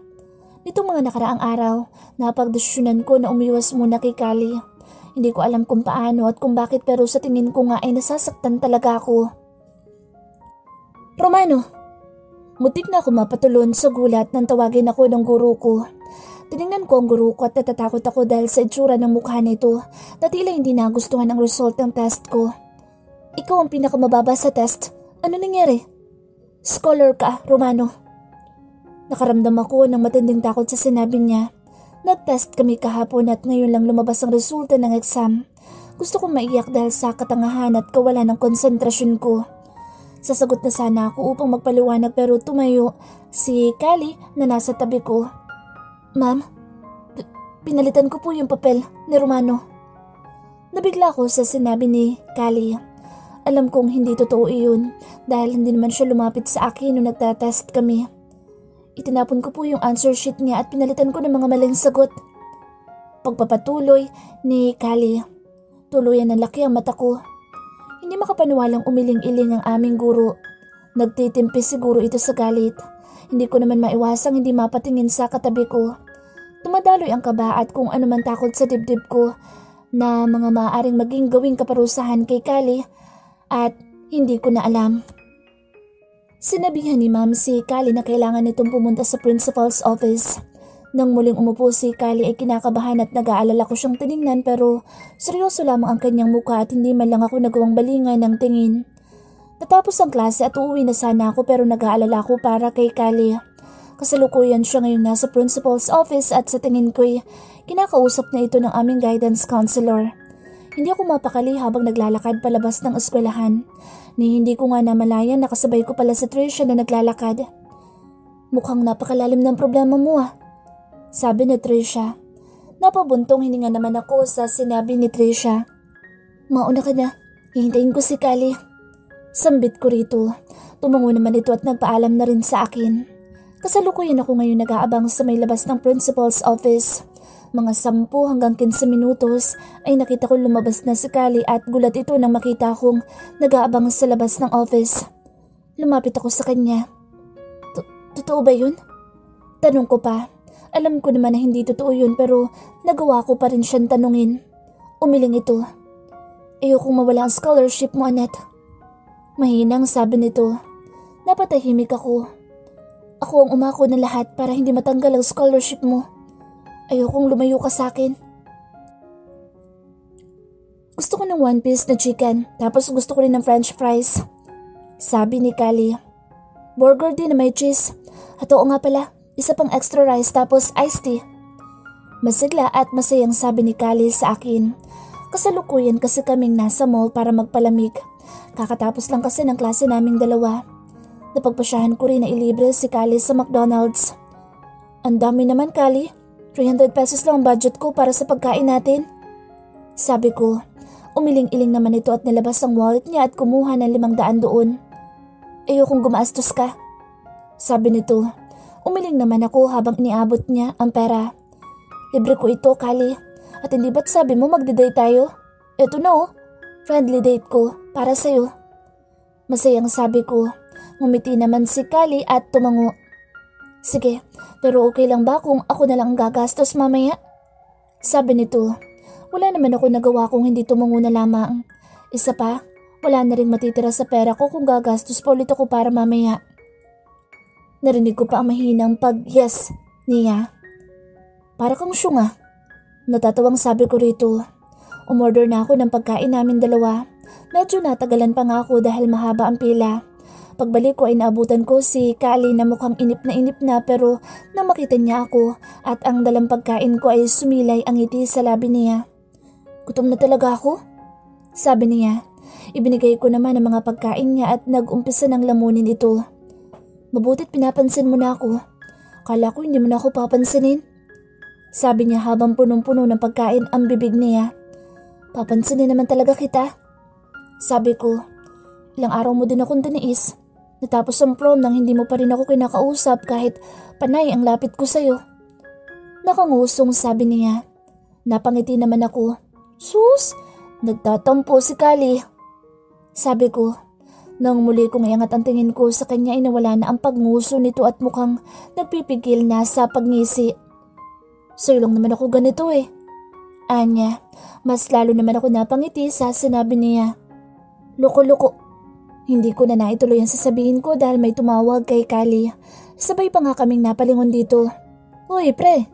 Nitong mga nakaraang araw, napagdesisyonan ko na umiwas muna kay Kali. Hindi ko alam kung paano at kung bakit pero sa tingin ko nga ay nasasaktan talaga ako. Romano! Mutik na ako mapatulon sa gulat nang tawagin ako ng guro ko. Tinignan ko ang guro ko at natatakot ako dahil sa itsura ng mukha nito na tila hindi nagustuhan ang result ng test ko. Ikaw ang pinakamababa sa test. Ano nangyari? Scholar ka, Romano. Nakaramdam ako ng matinding takot sa sinabi niya. Nag-test kami kahapon at ngayon lang lumabas ang resulta ng exam. Gusto kong maiyak dahil sa katangahan at kawalan ng konsentrasyon ko. Sasagot na sana ako upang magpaliwanag pero tumayo si Kali na nasa tabi ko. Ma'am, pinalitan ko po yung papel ni Romano. Nabigla ako sa sinabi ni Kali. Alam kong hindi totoo iyon dahil hindi naman siya lumapit sa akin nung nagtatest kami. Itinapon ko po yung answer sheet niya at pinalitan ko ng mga maling sagot. Pagpapatuloy ni Kali. Tuluyan ng laki ang mata ko. Hindi makapaniwalang umiling-iling ang aming guro. Nagtitimpi siguro ito sa galit. Hindi ko naman maiwasang hindi mapatingin sa katabi ko. Tumadaloy ang kaba at kung ano man takot sa dibdib ko na mga maaaring maging gawing kaparusahan kay Kali at hindi ko na alam. Sinabihan ni Ma'am si Kali na kailangan nitong pumunta sa principal's office. Nang muling umupo si Kali ay kinakabahan at nag-aalala ko siyang tiningnan pero seryoso lamang ang kanyang mukha at hindi man lang ako nagawang balingan ng tingin. Natapos ang klase at uuwi na sana ako pero nag-aalala ako para kay Kali. Kasalukuyan siya ngayong nasa principal's office at sa tingin ko'y kinakausap na ito ng aming guidance counselor. Hindi ako mapakali habang naglalakad palabas ng eskwelahan. Ni hindi ko nga namalayan nakasabay ko pala sa Trisha na naglalakad. Mukhang napakalalim ng problema mo sabi ni Trisha. Napabuntong hininga naman ako sa sinabi ni Trisha. Mauna ka na, hihintayin ko si Kali. Sambit ko rito. Tumango naman ito at nagpaalam na rin sa akin. Kasalukuyan ako ngayon nag-aabang sa may labas ng principal's office. Mga 10 hanggang 15 minutos ay nakita ko lumabas na si Kali at gulat ito nang makita akong nag-aabang sa labas ng office. Lumapit ako sa kanya. Totoo ba yun? Tanong ko pa. Alam ko naman na hindi totoo yun pero nagawa ko pa rin siyang tanungin. Umiling ito. Ayokong mawala ang scholarship mo, Annette. Mahinang sabi nito. Napatahimik ako. Ako ang umako ng lahat para hindi matanggal ang scholarship mo. Ayokong lumayo ka sa akin. Gusto ko ng 1 piece na chicken, tapos gusto ko rin ng french fries. Sabi ni Kali. Burger din na may cheese. At oo nga pala, isa pang extra rice tapos iced tea. Masigla at masayang sabi ni Kali sa akin. Kasalukuyan kasi kaming nasa mall para magpalamig. Kakatapos lang kasi ng klase naming dalawa. Napagpasyahan ko rin na ilibre si Kali sa McDonald's. Ang dami naman, Kali. 300 pesos lang ang budget ko para sa pagkain natin. Sabi ko, umiling-iling naman ito at nilabas ang wallet niya at kumuha ng 500 doon. Ayokong gumastos ka. Sabi nito, umiling naman ako habang iniabot niya ang pera. Libre ko ito, Kali. At hindi ba't sabi mo magde-date tayo? Eto na friendly date ko para sa'yo. Masayang sabi ko, ngumiti naman si Kali at tumango. Sige, pero okay lang ba kung ako na lang ang gagastos mamaya? Sabi nito, wala naman ako nagawa kung hindi tumango na lamang. Isa pa, wala na rin matitira sa pera ko kung gagastos pa ulit ako para mamaya. Narinig ko pa ang mahinang pag-yes niya. Para kang syunga. Natatawang sabi ko rito. Umorder na ako ng pagkain namin dalawa. Medyo natagalan pa nga ako dahil mahaba ang pila. Pagbalik ko ay naabutan ko si Kali na mukhang inip na pero nang makita niya ako at ang dalang pagkain ko ay sumilay ang ngiti sa labi niya. Gutom na talaga ako? Sabi niya. Ibinigay ko naman ang mga pagkain niya at nag-umpisa ng lamunin ito. Mabuti't pinapansin mo na ako. Kala ko hindi mo na ako papansinin. Sabi niya habang punong-puno ng pagkain ang bibig niya. Papansinin naman talaga kita. Sabi ko, ilang araw mo din akong tiniis. Natapos ang prom nang hindi mo pa rin ako kinakausap kahit panay ang lapit ko sa'yo. Nakangusong sabi niya. Napangiti naman ako. Sus, nagtatampo si Kali. Sabi ko, nang muli kong iangat ang tingin ko sa kanya ay nawala na ang pagnguso nito at mukhang nagpipigil na sa pagngisi. Sa'yo lang naman ako ganito eh. Anya, mas lalo naman ako napangiti sa sinabi niya. Loko-loko. Hindi ko na naituloy ang sasabihin ko dahil may tumawag kay Kali. Sabay pa nga kaming napalingon dito. Uy pre!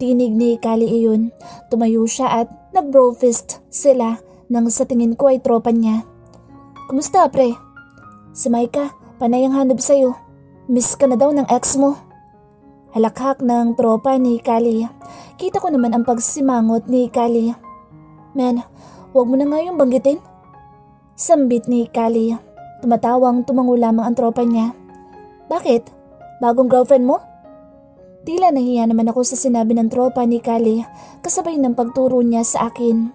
Tinig ni Kali iyon. Tumayo siya at nag-brofist sila nang sa tingin ko ay tropa niya. Kumusta pre? Si Maika, panay ang hanap sa'yo. Miss ka na daw ng ex mo. Halakhak ng tropa ni Kali. Kita ko naman ang pagsimangot ni Kali. Men, huwag mo na nga yung banggitin. Sambit ni Kali. Tumatawang tumango lamang ang tropa niya. Bakit? Bagong girlfriend mo? Tila nahiya naman ako sa sinabi ng tropa ni Kali kasabay ng pagturo niya sa akin.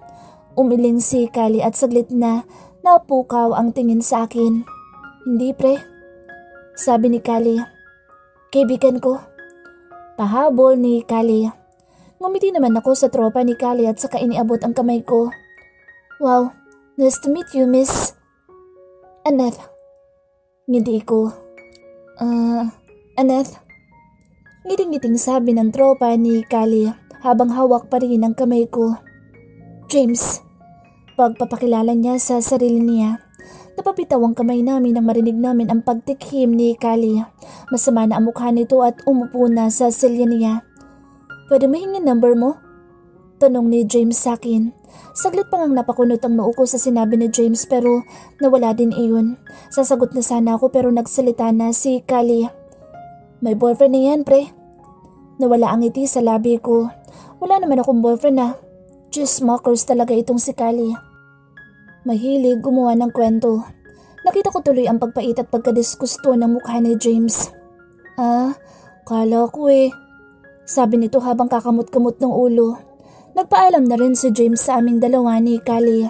Umiling si Kali at saglit na napukaw ang tingin sa akin. Hindi pre. Sabi ni Kali. Kaibigan ko. Pahabol ni Kali. Ngumiti naman ako sa tropa ni Kali at saka iniabot ang kamay ko. Wow. Nice to meet you, Miss Annette. Ngiti ko. Annette? Ngiting-ngiting sabi ng tropa ni Kali habang hawak pa rin ang kamay ko. James. Pagpapakilala niya sa sarili niya. Napapitaw ang kamay namin nang marinig namin ang pagtikhim ni Kali. Masama na ang mukha nito at umupo na sa silya niya. Pwede mahingin number mo? Tanong ni James sa akin. Saglit pang ang napakunot ang noo ko sa sinabi ni James pero nawala din iyon. Sasagot na sana ako pero nagsalita na si Kali. May boyfriend na yan pre. Nawala ang ngiti sa labi ko. Wala naman akong boyfriend na. Chismokers talaga itong si Kali. Mahilig gumawa ng kwento. Nakita ko tuloy ang pagpait at pagkadiskusto ng mukha ni James. Kala ko eh. Sabi nito habang kakamot-kamot ng ulo. Nagpaalam na rin si James sa aming dalawa ni Kali.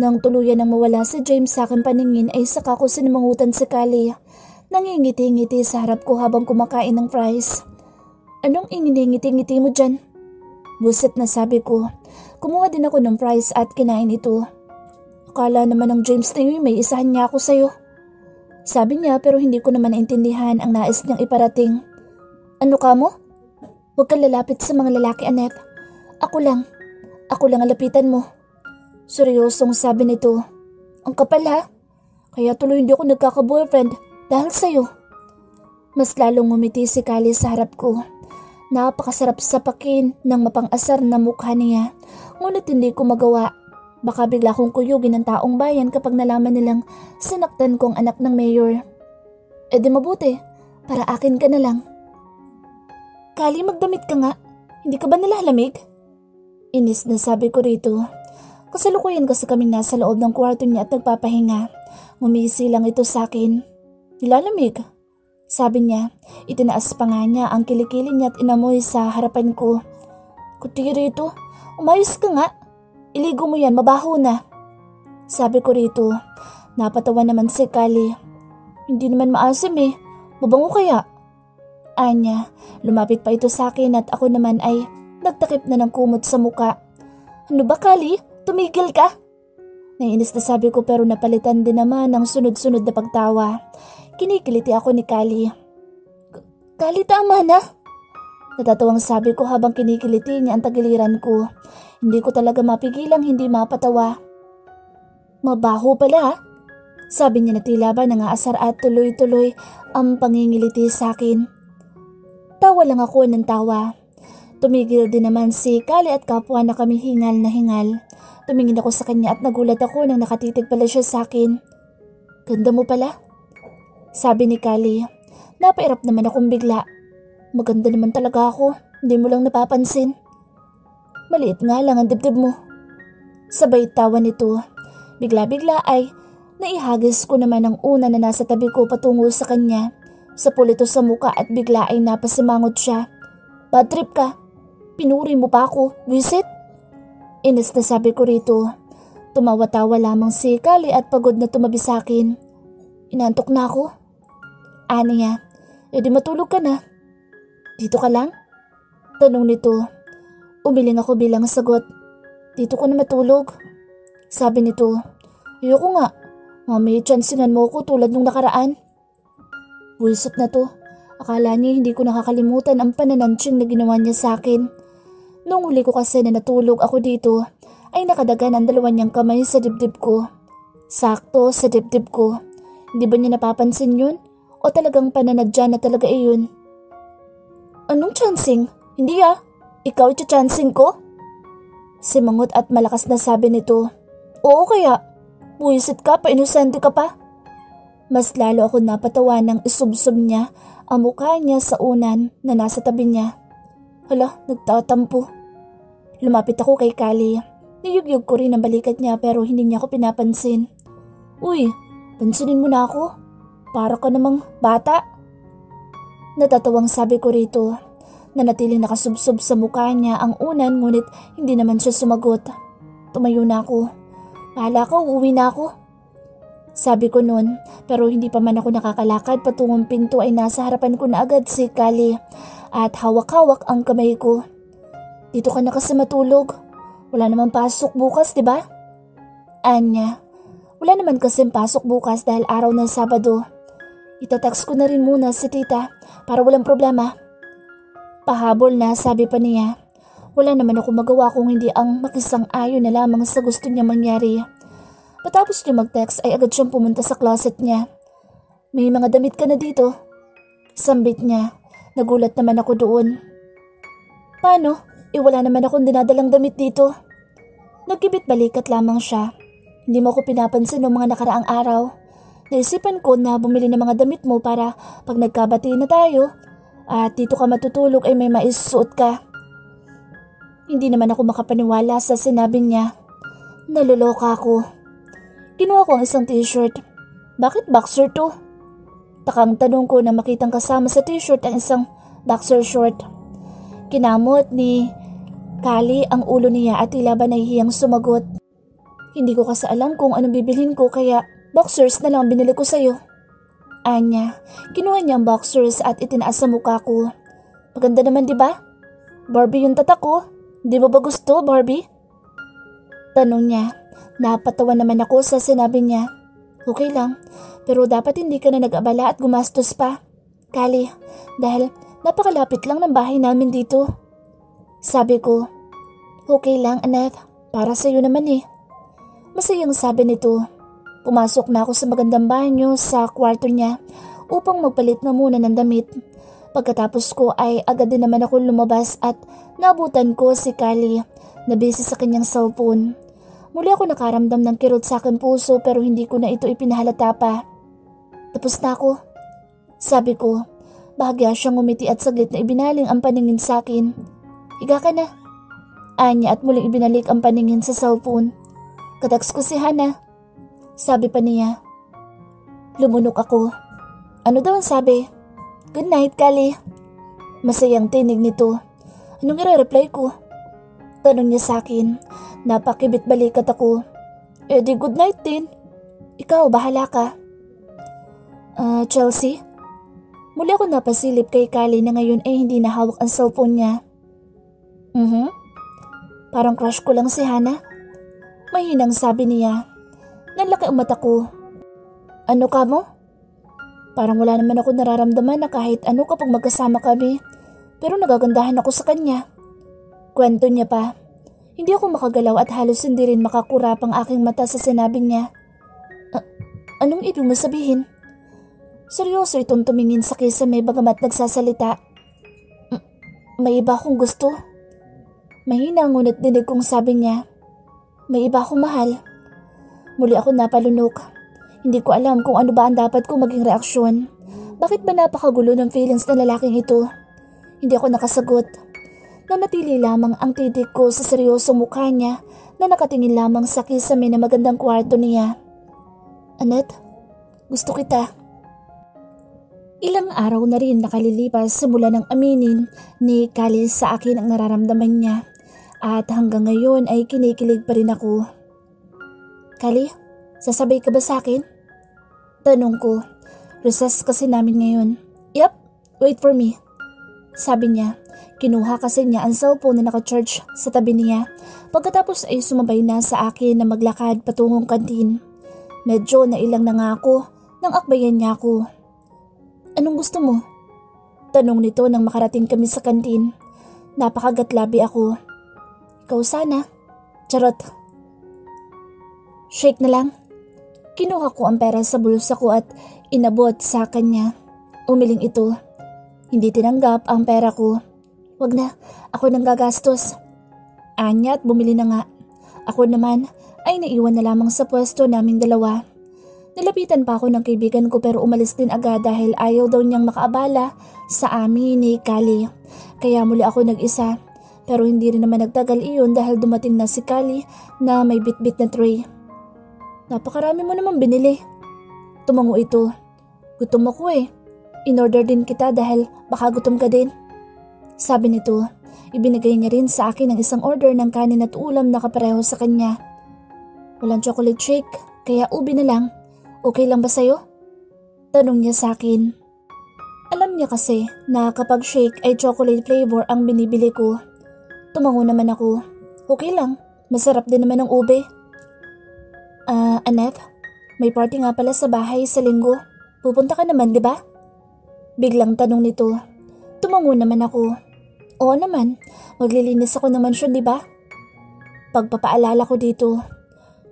Nang tuluyan nang mawala si James sa aking paningin ay saka ko sinamangutan si Kali. Nangingiti-ngiti sa harap ko habang kumakain ng fries. Anong ingiti-ngiti mo dyan? Buset na sabi ko. Kumuha din ako ng fries at kinain ito. Akala naman ng James na yun may isahan niya ako sa'yo. Sabi niya pero hindi ko naman naintindihan ang nais niyang iparating. Ano ka mo? Huwag kang lalapit sa mga lalaki, Annette. Ako lang ang lapitan mo. Seryosong sabi nito. Ang kapal ha? Kaya tuloy hindi ako nagkaka-boyfriend dahil sa'yo. Mas lalong ngumiti si Kali sa harap ko. Napakasarap sapakin ng mapang-asar na mukha niya. Ngunit hindi ko magawa. Baka bigla kong kuyugin ng taong bayan kapag nalaman nilang sinaktan kong anak ng mayor. E di mabuti, para akin ka na lang. Kali, magdamit ka nga. Hindi ka ba nilalamig? Inis na sabi ko rito. Kasalukuyan kasi kaming nasa loob ng kwarto niya at nagpapahinga. Ngumisi lang ito sa akin. Nilalamig? Sabi niya. Itinaas pa nga niya ang kilikili niya at inamoy sa harapan ko. Kuti rito, umayos ka nga. Iligo mo yan, mabaho na. Sabi ko rito. Napatawa naman si Kali. Hindi naman maasim eh. Mabango kaya? Anya, lumapit pa ito sa akin at ako naman ay nagtakip na ng kumot sa muka. Ano ba Kali? Tumigil ka? Nainis na sabi ko pero napalitan din naman ng sunod-sunod na pagtawa. Kinikiliti ako ni Kali. Kali, tama na. Natatawang sabi ko habang kinikiliti niya ang tagiliran ko. Hindi ko talaga mapigilang hindi mapatawa. Mabaho pala ha? Sabi niya na tila ba nangaasar at tuloy-tuloy ang pangingiliti sa akin. Tawa lang ako ng tawa. Tumigil din naman si Kali at kapwa na kami hingal na hingal. Tumingin ako sa kanya at nagulat ako nang nakatitig pala siya sa akin. Ganda mo pala? Sabi ni Kali. Napairap naman akong bigla. Maganda naman talaga ako, hindi mo lang napapansin. Maliit nga lang ang dibdib mo. Sabay tawa nito. Bigla-bigla ay naihagis ko naman ang una na nasa tabi ko patungo sa kanya. Sa pulito sa muka at bigla ay napasimangot siya. Bad trip ka. Pinuri mo pa ako, visit? Inis na sabi ko rito. Tumawa-tawa lamang si Kali at pagod na tumabi sa akin. Inantok na ako. Niya, edi matulog ka na. Dito ka lang? Tanong nito. Umiling ako bilang sagot. Dito ko na matulog. Sabi nito. Ayoko nga. Mamaya tsansingan mo ako tulad nung nakaraan. Buisit na to. Akala niya hindi ko nakakalimutan ang pananansying na ginawa niya sa akin. Nung huli ko kasi na natulog ako dito, ay nakadagan ang dalawa niyang kamay sa dibdib ko. Sakto sa dibdib ko. Hindi ba niya napapansin yun? O talagang pananadya na talaga iyon? Anong chancing? Hindi Ikaw chancing ko? Simangot at malakas na sabi nito. Oo kaya. Buisit ka pa, inosente ka pa. Mas lalo ako napatawa nang isubsob niya ang mukha niya sa unan na nasa tabi niya. Hala, nagtatampo. Lumapit ako kay Kali. Niyugyug ko rin ang balikat niya pero hindi niya ako pinapansin. Uy, pansinin mo na ako. Para ka namang bata. Natatawang sabi ko rito. Nanatiling nakasubsob sa mukha niya ang unan ngunit hindi naman siya sumagot. Tumayo na ako. Bahala ka, uuwi na ako. Sabi ko noon, pero hindi pa man ako nakakalakad patungong pinto ay nasa harapan ko na agad si Kali at hawak-hawak ang kamay ko. Dito ka na kasi matulog. Wala namang pasok bukas, di ba? Anya, wala naman kasing pasok bukas dahil araw ng Sabado. Itatext ko na rin muna si tita para walang problema. Pahabol na sabi pa niya. Wala naman ako magawa kung hindi ang makisang-ayon na lamang sa gusto niya mangyari. Patapos niya mag-text ay agad siyang pumunta sa closet niya. May mga damit ka na dito. Sambit niya. Nagulat naman ako doon. Paano? Wala naman akong dinadalang damit dito. Nagkibit balikat lamang siya. Hindi mo ako pinapansin noong mga nakaraang araw. Naisipan ko na bumili ng mga damit mo para pag nagkabati na tayo at dito ka matutulog ay may maisuot ka. Hindi naman ako makapaniwala sa sinabi niya. Naluloka ako. Kinuha ko ang isang t-shirt. Bakit boxer to? Takang tanong ko na makitang kasama sa t-shirt ang isang boxer short. Kinamot ni Kali ang ulo niya at tila ba nahihiyang sumagot. Hindi ko kasi alam kung anong bibilhin ko kaya boxers na lang binili ko sa'yo. Anya, kinuha niya ang boxers at itinaas sa mukha ko. Maganda naman diba? Barbie yung tatak ko. Di mo ba gusto, Barbie? Tanong niya. Napatawa naman ako sa sinabi niya. Okay lang, pero dapat hindi ka na nag-abala at gumastos pa. Kali, dahil napakalapit lang ng bahay namin dito. Sabi ko, okay lang Annette, para sa'yo naman eh. Masayang sabi nito. Pumasok na ako sa magandang banyo sa kwarto niya upang magpalit na muna ng damit. Pagkatapos ko ay agad din naman ako lumabas at nabutan ko si Kali na busy sa kanyang cellphone. Muli ako nakaramdam ng kirot sa aking puso pero hindi ko na ito ipinahalata pa. Tapos na ako. Sabi ko, bahagya siyang ngumiti at saglit na ibinaling ang paningin sa akin. Higa ka na. Anya at muling ibinalik ang paningin sa cellphone. Kateks ko si Hana. Sabi pa niya. Lumunok ako. Ano daw ang sabi? Good night, Kali. Masayang tinig nito. Anong i-reply ko? Tanong niya sa akin. Napakibit balikat ako. Di good night din. Ikaw, bahala ka. Chelsea? Muli ako napasilip kay Kali na ngayon ay hindi nahawak ang cellphone niya. Parang crush ko lang si Hana. Mahinang sabi niya. Nanlaki ang mata ko. Ano ka mo? Parang wala naman ako nararamdaman na kahit ano kapag magkasama kami. Pero nagagandahan ako sa kanya. Kwento niya pa. Hindi ako makagalaw at halos hindi rin makakurap ang aking mata sa sinabi niya. Anong ibig mo sabihin? Seryoso itong tumingin sa kisame bagamat nagsasalita. May iba akong gusto. Mahina ngunit dinig kong sabi niya. May iba akong mahal. Muli ako napalunok. Hindi ko alam kung ano ba ang dapat kong maging reaksyon. Bakit ba napakagulo ng feelings ng lalaking ito? Hindi ako nakasagot. Nanatili lamang ang titik ko sa seryosong mukha niya na nakatingin lamang sa kisame na magandang kwarto niya. Annette, gusto kita. Ilang araw na rin nakalilipas simula ng aminin ni Callie sa akin ang nararamdaman niya at hanggang ngayon ay kinikilig pa rin ako. Callie, sasabay ka ba sa akin? Tanong ko. Recess kasi namin ngayon. Yup, wait for me. Sabi niya. Kinuha kasi niya ang cellphone na naka-charge sa tabi niya. Pagkatapos ay sumabay na sa akin na maglakad patungong kantin. Medyo nailang na nga ako nang akbayan niya ako. Anong gusto mo? Tanong nito nang makarating kami sa kantin. Napakagatlabi ako. Ikaw sana. Charot. Shake na lang. Kinuha ko ang pera sa bulsa ko at inabot sa kanya. Umiling ito. Hindi tinanggap ang pera ko. Wag na, ako nang gagastos. Anya at bumili na nga. Ako naman ay naiwan na lamang sa pwesto naming dalawa. Nilapitan pa ako ng kaibigan ko pero umalis din agad dahil ayaw daw niyang makaabala sa amin ni Callie. Kaya muli ako nag-isa. Pero hindi rin naman nagtagal iyon dahil dumating na si Callie na may bitbit na tray. Napakarami mo naman binili. Tumango ito. Gutom ako eh. In-order din kita dahil baka gutom ka din. Sabi nito, ibinigay niya rin sa akin ang isang order ng kanin at ulam na kapareho sa kanya. Walang chocolate shake, kaya ubi na lang. Okay lang ba sa'yo? Tanong niya sa akin. Alam niya kasi na kapag shake ay chocolate flavor ang binibili ko. Tumango naman ako. Okay lang, masarap din naman ang ube. Annette, may party nga pala sa bahay sa linggo. Pupunta ka naman, di ba? Biglang tanong nito. Tumango naman ako. Oo naman, maglilinis ako ng mansyon, di ba? Pagpapaalala ko dito.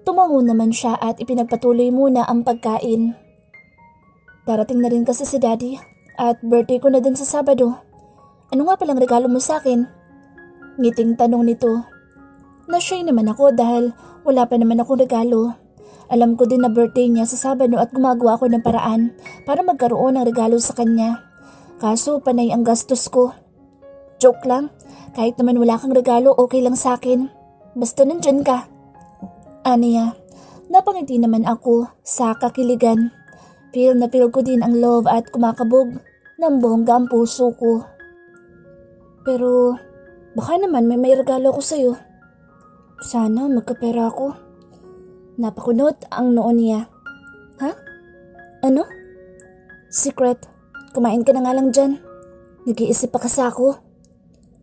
Tumango naman siya at ipinagpatuloy muna ang pagkain. Darating na rin kasi si Daddy at birthday ko na din sa Sabado. Ano nga palang regalo mo sa akin? Ngiting tanong nito. Na-shy naman ako dahil wala pa naman akong regalo. Alam ko din na birthday niya sa Sabado at gumagawa ako ng paraan para magkaroon ng regalo sa kanya. Kaso panay ang gastos ko. Joke lang, kahit naman wala kang regalo okay lang sa akin. Basta nandyan ka. Aniya, napangiti naman ako sa kakiligan. Feel na feel ko din ang love at kumakabog ng bongga ang puso ko. Pero baka naman may regalo ko sa'yo. Sana magkapera ako. Napakunot ang noo niya. Ha? Ano? Secret, kumain ka na nga lang dyan. Nag-iisip pa kasi ako.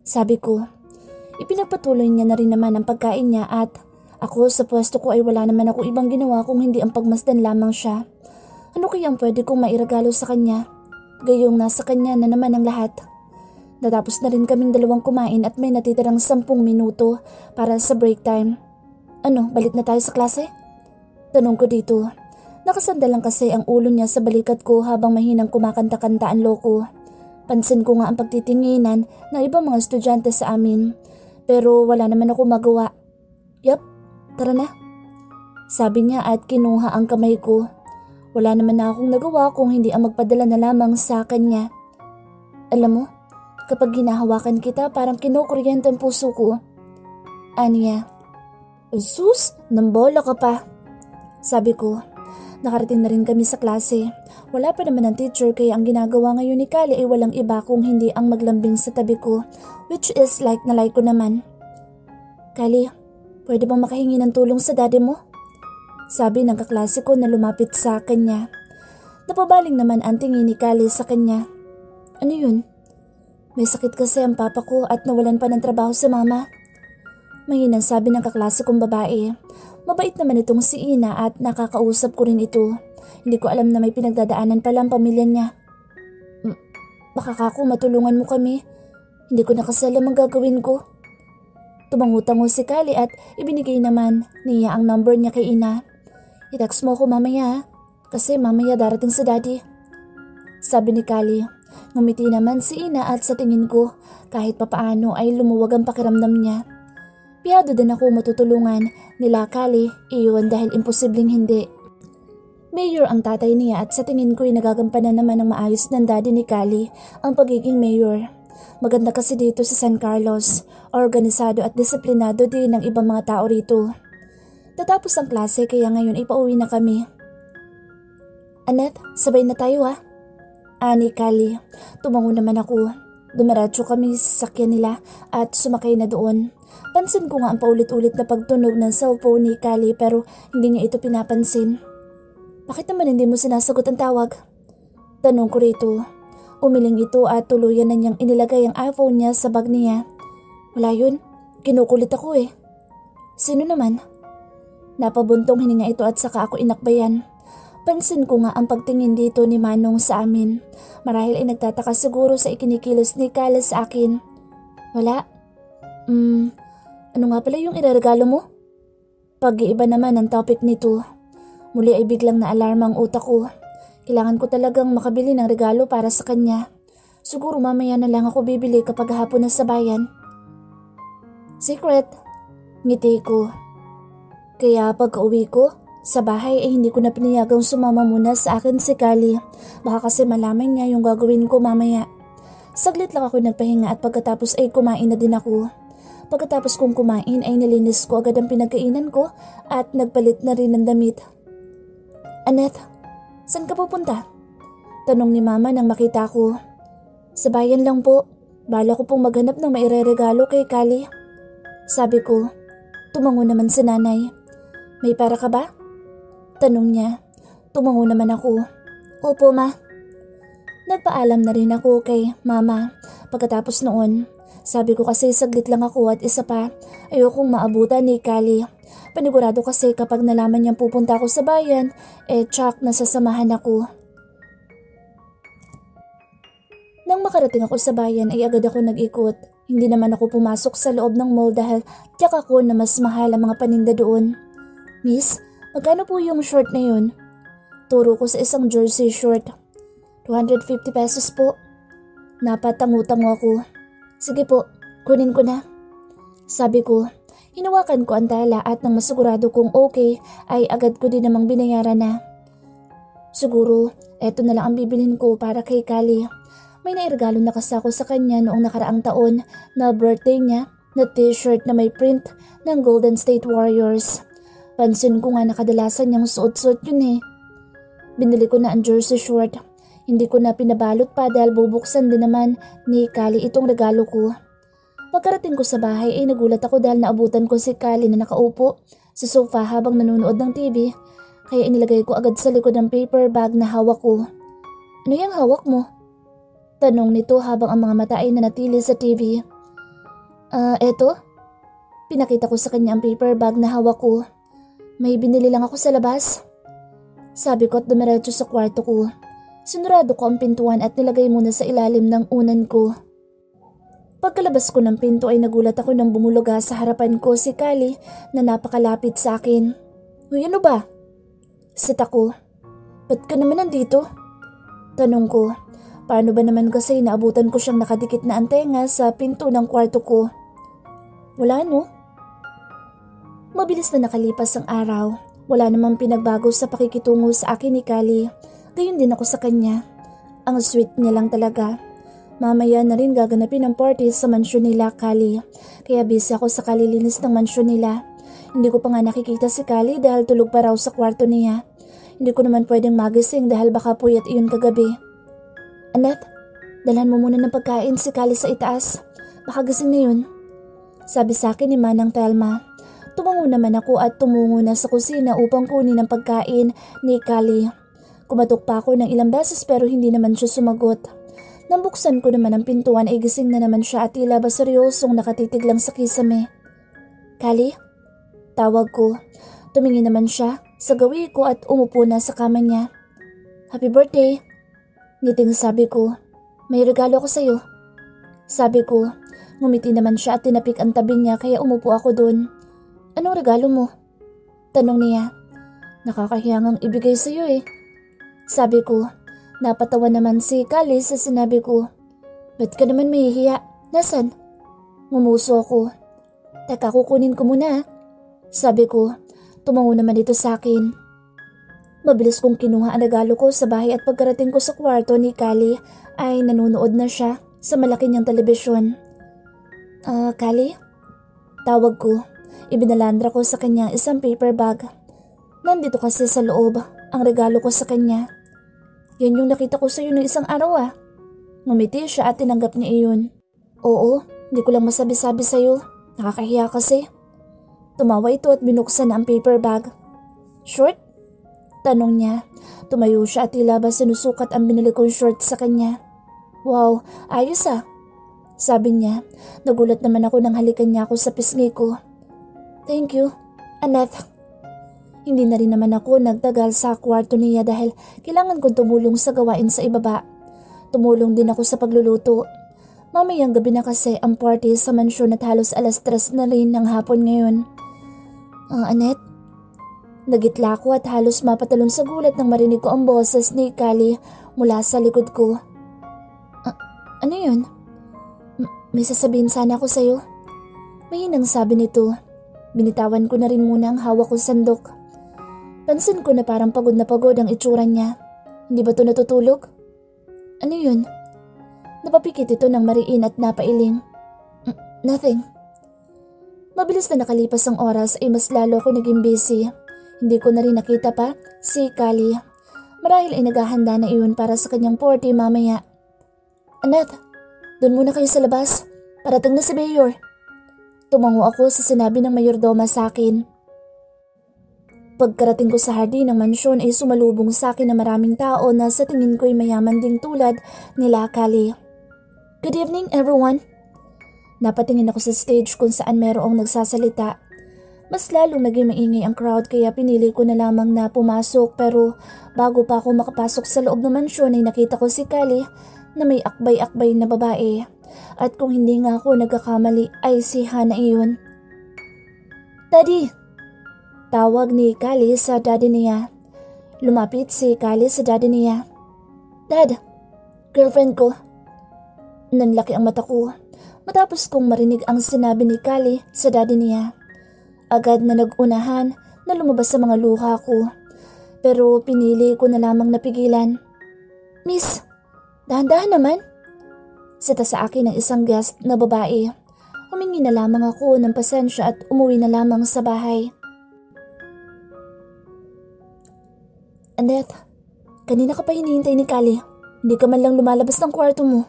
Sabi ko, ipinagpatuloy niya na rin naman ang pagkain niya at ako sa pwesto ko ay wala naman ako ibang ginawa kung hindi ang pagmasdan lamang siya. Ano kaya ang pwede kong mairegalo sa kanya? Gayong nasa kanya na naman ang lahat. Natapos na rin kaming dalawang kumain at may natitirang 10 minuto para sa break time. Ano, balik na tayo sa klase? Tanong ko dito. Nakasandal lang kasi ang ulo niya sa balikat ko habang mahinang kumakanta-kanta ang loko. Pansin ko nga ang pagtitinginan ng ibang mga estudyante sa amin. Pero wala naman ako magawa. Yup, tara na. Sabi niya at kinuha ang kamay ko. Wala naman na akong nagawa kung hindi ang magpadala na lamang sa kanya. Alam mo, kapag hinahawakan kita parang kinukuryente ang puso ko. Aniya. Sus, nambola ka pa. Sabi ko. Nakarating na rin kami sa klase. Wala pa naman ang teacher kaya ang ginagawa ngayon ni Callie ay walang iba kung hindi ang maglambing sa tabi ko, which is like na like ko naman. Callie, pwede bang makahingi ng tulong sa daddy mo? Sabi ng kaklase ko na lumapit sa kanya. Napabaling naman ang tingin ni Callie sa kanya. Ano yun? May sakit kasi ang papa ko at nawalan pa ng trabaho sa mama. Mahinang sabi ng kaklase kong babae. Mabait naman itong si Ina at nakakausap ko rin ito. Hindi ko alam na may pinagdadaanan pala ang pamilya niya. Baka kako matulungan mo kami. Hindi ko na kasi alam ang gagawin ko. Tumangutango si Kali at ibinigay naman niya ang number niya kay ina. "I-text mo ko mamaya kasi mamaya darating si daddy," sabi ni Kali. Ngumiti naman si ina at sa tingin ko kahit papaano ay lumuwag ang pakiramdam niya. Piyado din ako matutulungan nila Kali iyon dahil imposibleng hindi. Mayor ang tatay niya at sa tingin ko ay nagagampanan naman ng maayos ng daddy ni Kali ang pagiging mayor. Maganda kasi dito sa San Carlos, organisado at disiplinado din ng ibang mga tao rito. Tatapos ang klase kaya ngayon ay pauwi na kami. "Annette, sabay na tayo ha?" Ani Kali. Tumango naman ako. Dumiretso kami sa sasakyan nila at sumakay na doon. Pansin ko nga ang paulit-ulit na pagtunog ng cellphone ni Kali pero hindi niya ito pinapansin. "Bakit naman hindi mo sinasagot ang tawag?" Tanong ko rito. Umiling ito at tuluyan na niyang inilagay ang iPhone niya sa bag niya. "Wala yun. Kinukulit ako eh." "Sino naman?" Napabuntong hininga ito at saka ako inakbayan. Pansin ko nga ang pagtingin dito ni Manong sa amin. Marahil ay nagtataka siguro sa ikinikilos ni Kala sa akin. "Wala. Ano nga pala yung ireregalo mo?" Pag-iiba naman ang topic nito. Muli ay biglang naalarma ang utak ko. Kailangan ko talagang makabili ng regalo para sa kanya. Siguro mamaya na lang ako bibili kapag hapon na sa bayan. "Secret," ngiti ko. Kaya pagka-uwi ko sa bahay ay hindi ko na pinayagang sumama muna sa akin si Kali. Baka kasi malaman niya yung gagawin ko mamaya. Saglit lang ako nagpahinga at pagkatapos ay kumain na din ako. Pagkatapos kong kumain ay nilinis ko agad ang pinagkainan ko at nagpalit na rin ng damit. "Annette, saan ka pupunta?" Tanong ni Mama nang makita ko. "Sa bayan lang po. Bala ko pong maghanap ng maireregalo kay Kali." Sabi ko. Tumango naman si Nanay. "May pera ka ba?" Tanong niya. Tumango naman ako. "Opo, Ma." Nagpaalam na rin ako kay Mama. Pagkatapos noon, sabi ko kasi saglit lang ako at isa pa, ayokong maabutan ni Kali. Panigurado kasi kapag nalaman niyang pupunta ako sa bayan, tsak nasasamahan ako. Nang makarating ako sa bayan ay agad ako nag-ikot. Hindi naman ako pumasok sa loob ng mall dahil tiyak ako na mas mahal ang mga paninda doon. "Miss, magkano po yung short na yun?" Turo ko sa isang jersey short. 250 pesos po. Napatango-tango ako. "Sige po, kunin ko na." Sabi ko. Hinawakan ko ang tala at nang masigurado kong okay ay agad ko din namang binayaran na. Siguro, eto na lang ang bibilhin ko para kay Kali. May nairegalo na kasi ako sa kanya noong nakaraang taon na birthday niya na t-shirt na may print ng Golden State Warriors. Pansin ko nga nakadalasan niyang suot-suot yun eh. Binili ko na ang jersey short. Hindi ko na pinabalot pa dahil bubuksan din naman ni Kali itong regalo ko. Pagkarating ko sa bahay ay nagulat ako dahil naabutan ko si Kali na nakaupo sa sofa habang nanonood ng TV. Kaya inilagay ko agad sa likod ng paper bag na hawak ko. "Ano yung hawak mo?" Tanong nito habang ang mga mata ay nanatili sa TV. Eto." Pinakita ko sa kanya ang paper bag na hawak ko. "May binili lang ako sa labas." Sabi ko at dumiretso sa kwarto ko. Sinurado ko ang pintuan at nilagay muna sa ilalim ng unan ko. Pagkalabas ko ng pinto ay nagulat ako nang bumulaga sa harapan ko si Kali na napakalapit sa akin. "Uy, ano ba?" Sit ako. "Ba't ka naman nandito?" Tanong ko. Paano ba naman kasi naabutan ko siyang nakadikit na antenga sa pinto ng kwarto ko? "Wala no." Mabilis na nakalipas ang araw. Wala namang pinagbago sa pakikitungo sa akin ni Kali. Gayon din ako sa kanya. Ang sweet niya lang talaga. Mamaya na rin gaganapin ang party sa mansyon nila, Kali. Kaya busy ako sa kalilinis ng mansyon nila. Hindi ko pa nga nakikita si Kali dahil tulog pa raw sa kwarto niya. Hindi ko naman pwedeng magising dahil baka puyat iyon kagabi. "Annette, dalhan mo muna ng pagkain si Kali sa itaas. Baka gising na yun." Sabi sa akin ni Manang Telma. Tumango naman ako at tumungo na sa kusina upang kunin ang pagkain ni Kali. Kumatok pa ako ng ilang beses pero hindi naman siya sumagot. Nang buksan ko naman ang pintuan ay gising na naman siya at tila ba seryosong nakatitig lang sa kisame. "Kali?" Tawag ko. Tumingin naman siya sa gawi ko at umupo na sa kama niya. "Happy birthday." Ngiting sabi ko. "May regalo ako sa'yo." Sabi ko. Ngumiti naman siya at tinapik ang tabi niya kaya umupo ako doon. Anong regalo mo? Tanong niya. Nakakahiyang ibigay sa'yo eh. Sabi ko. Napatawa naman si Kali sa sinabi ko. Ba't ka naman mahihiya? Nasaan? Ngumuso ako. Teka, kukunin ko muna. Sabi ko. Tumango naman ito sa akin. Mabilis kong kinuha ang regalo ko sa bahay at pagkarating ko sa kwarto ni Kali ay nanonood na siya sa malaki niyang telebisyon. Kali? Tawag ko. Ibinalandra ko sa kanya isang paper bag. Nandito kasi sa loob ang regalo ko sa kanya. Yan yung nakita ko sa'yo ng isang araw ah. Ngumiti siya at tinanggap niya iyon. Oo, hindi ko lang masabi-sabi sa'yo. Nakakahiya kasi. Tumawa ito at binuksan na ang paper bag. Short? Tanong niya. Tumayo siya at tila ba sinusukat ang binili kong short sa kanya. Wow, ayos ah. Sabi niya. Nagulat naman ako nang halikan niya ako sa pisngi ko. Thank you, Annette. Hindi na rin naman ako nagtagal sa kwarto niya dahil kailangan kong tumulong sa gawain sa ibaba. Tumulong din ako sa pagluluto. Mamayang gabi na kasi ang party sa mansyon at halos 3:00 na rin ng hapon ngayon. Annette? Nagitla ako at halos mapatalon sa gulat nang marinig ko ang boses ni Kali mula sa likod ko. Ano yun? May sasabihin sana ako sa'yo. Mahinang sabi nito. Binitawan ko na rin muna ang hawak kong sandok. Pansin ko na parang pagod na pagod ang itsura niya. Hindi ba ito natutulog? Ano yun? Napapikit ito ng mariin at napailing. Nothing. Mabilis na nakalipas ang oras ay mas lalo ako naging busy. Hindi ko na rin nakita pa si Kali. Marahil ay naghahanda na iyon para sa kanyang party mamaya. Annette, doon muna kayo sa labas. Parating na si Mayor. Tumango ako sa sinabi ng mayordoma sa akin. Pagkarating ko sa hardin ng mansyon ay sumalubong sa akin na maraming tao na sa tingin ko ay mayaman ding tulad nila Kali. Good evening everyone. Napatingin ako sa stage kung saan merong nagsasalita. Mas lalong naging maingay ang crowd kaya pinili ko na lamang na pumasok pero bago pa ako makapasok sa loob ng mansyon ay nakita ko si Kali na may akbay-akbay na babae. At kung hindi nga ako nagkakamali ay si Hana iyon. Daddy! Tawag ni Kali sa daddy niya. Lumapit si Kali sa daddy niya. Dad, girlfriend ko. Nanlaki ang mata ko matapos kong marinig ang sinabi ni Kali sa daddy niya. Agad na nagunahan na lumabas sa mga luha ko. Pero pinili ko na lamang napigilan. Miss, dahan-dahan naman. Sita sa akin ng isang guest na babae. Humingi na lamang ako ng pasensya at umuwi na lamang sa bahay. Annette, kanina ka pa hinihintay ni Kali. Hindi ka man lang lumalabas ng kwarto mo.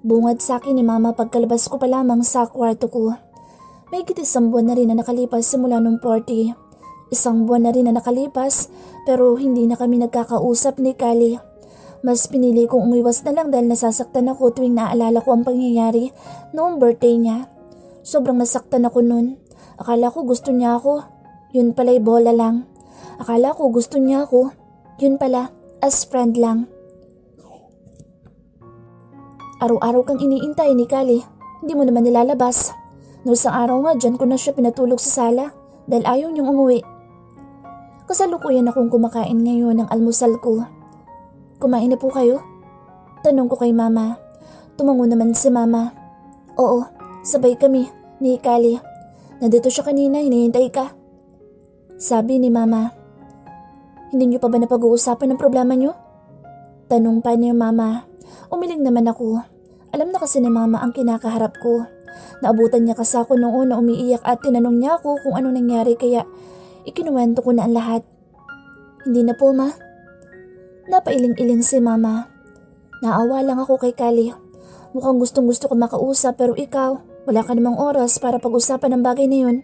Bungad sa akin ni Mama pagkalabas ko pa lamang sa kwarto ko. May isang buwan na rin na nakalipas simula nung party. Isang buwan na rin na nakalipas pero hindi na kami nagkakausap ni Kali. Mas pinili kong umiwas na lang dahil nasasaktan ako tuwing naaalala ko ang pangyayari noong birthday niya. Sobrang nasaktan ako nun. Akala ko gusto niya ako. Yun pala'y bola lang. Akala ko gusto niya ako. Yun pala, as friend lang. Araw-araw kang iniintay ni Kali. Hindi mo naman nilalabas. Noong isang araw nga dyan ko na siya pinatulog sa sala dahil ayaw niyong umuwi. Kasalukuyan akong kumakain ngayon ng almusal ko. Kumain na po kayo? Tanong ko kay Mama. Tumango naman si Mama. Oo, sabay kami ni Kali. Nandito siya kanina, hinihintay ka. Sabi ni Mama. Hindi niyo pa ba napag-uusapan ng problema niyo? Tanong pa ni Mama. Umiling naman ako. Alam na kasi ni Mama ang kinakaharap ko. Naabutan niya kasi ako noon na umiiyak at tinanong niya ako kung anong nangyari kaya ikinuwento ko na ang lahat. Hindi na po, Ma. Napailing-iling si Mama. Naawa lang ako kay Kali. Mukhang gustong-gusto ko makausap pero ikaw, wala ka namang oras para pag-usapan ng bagay na yun.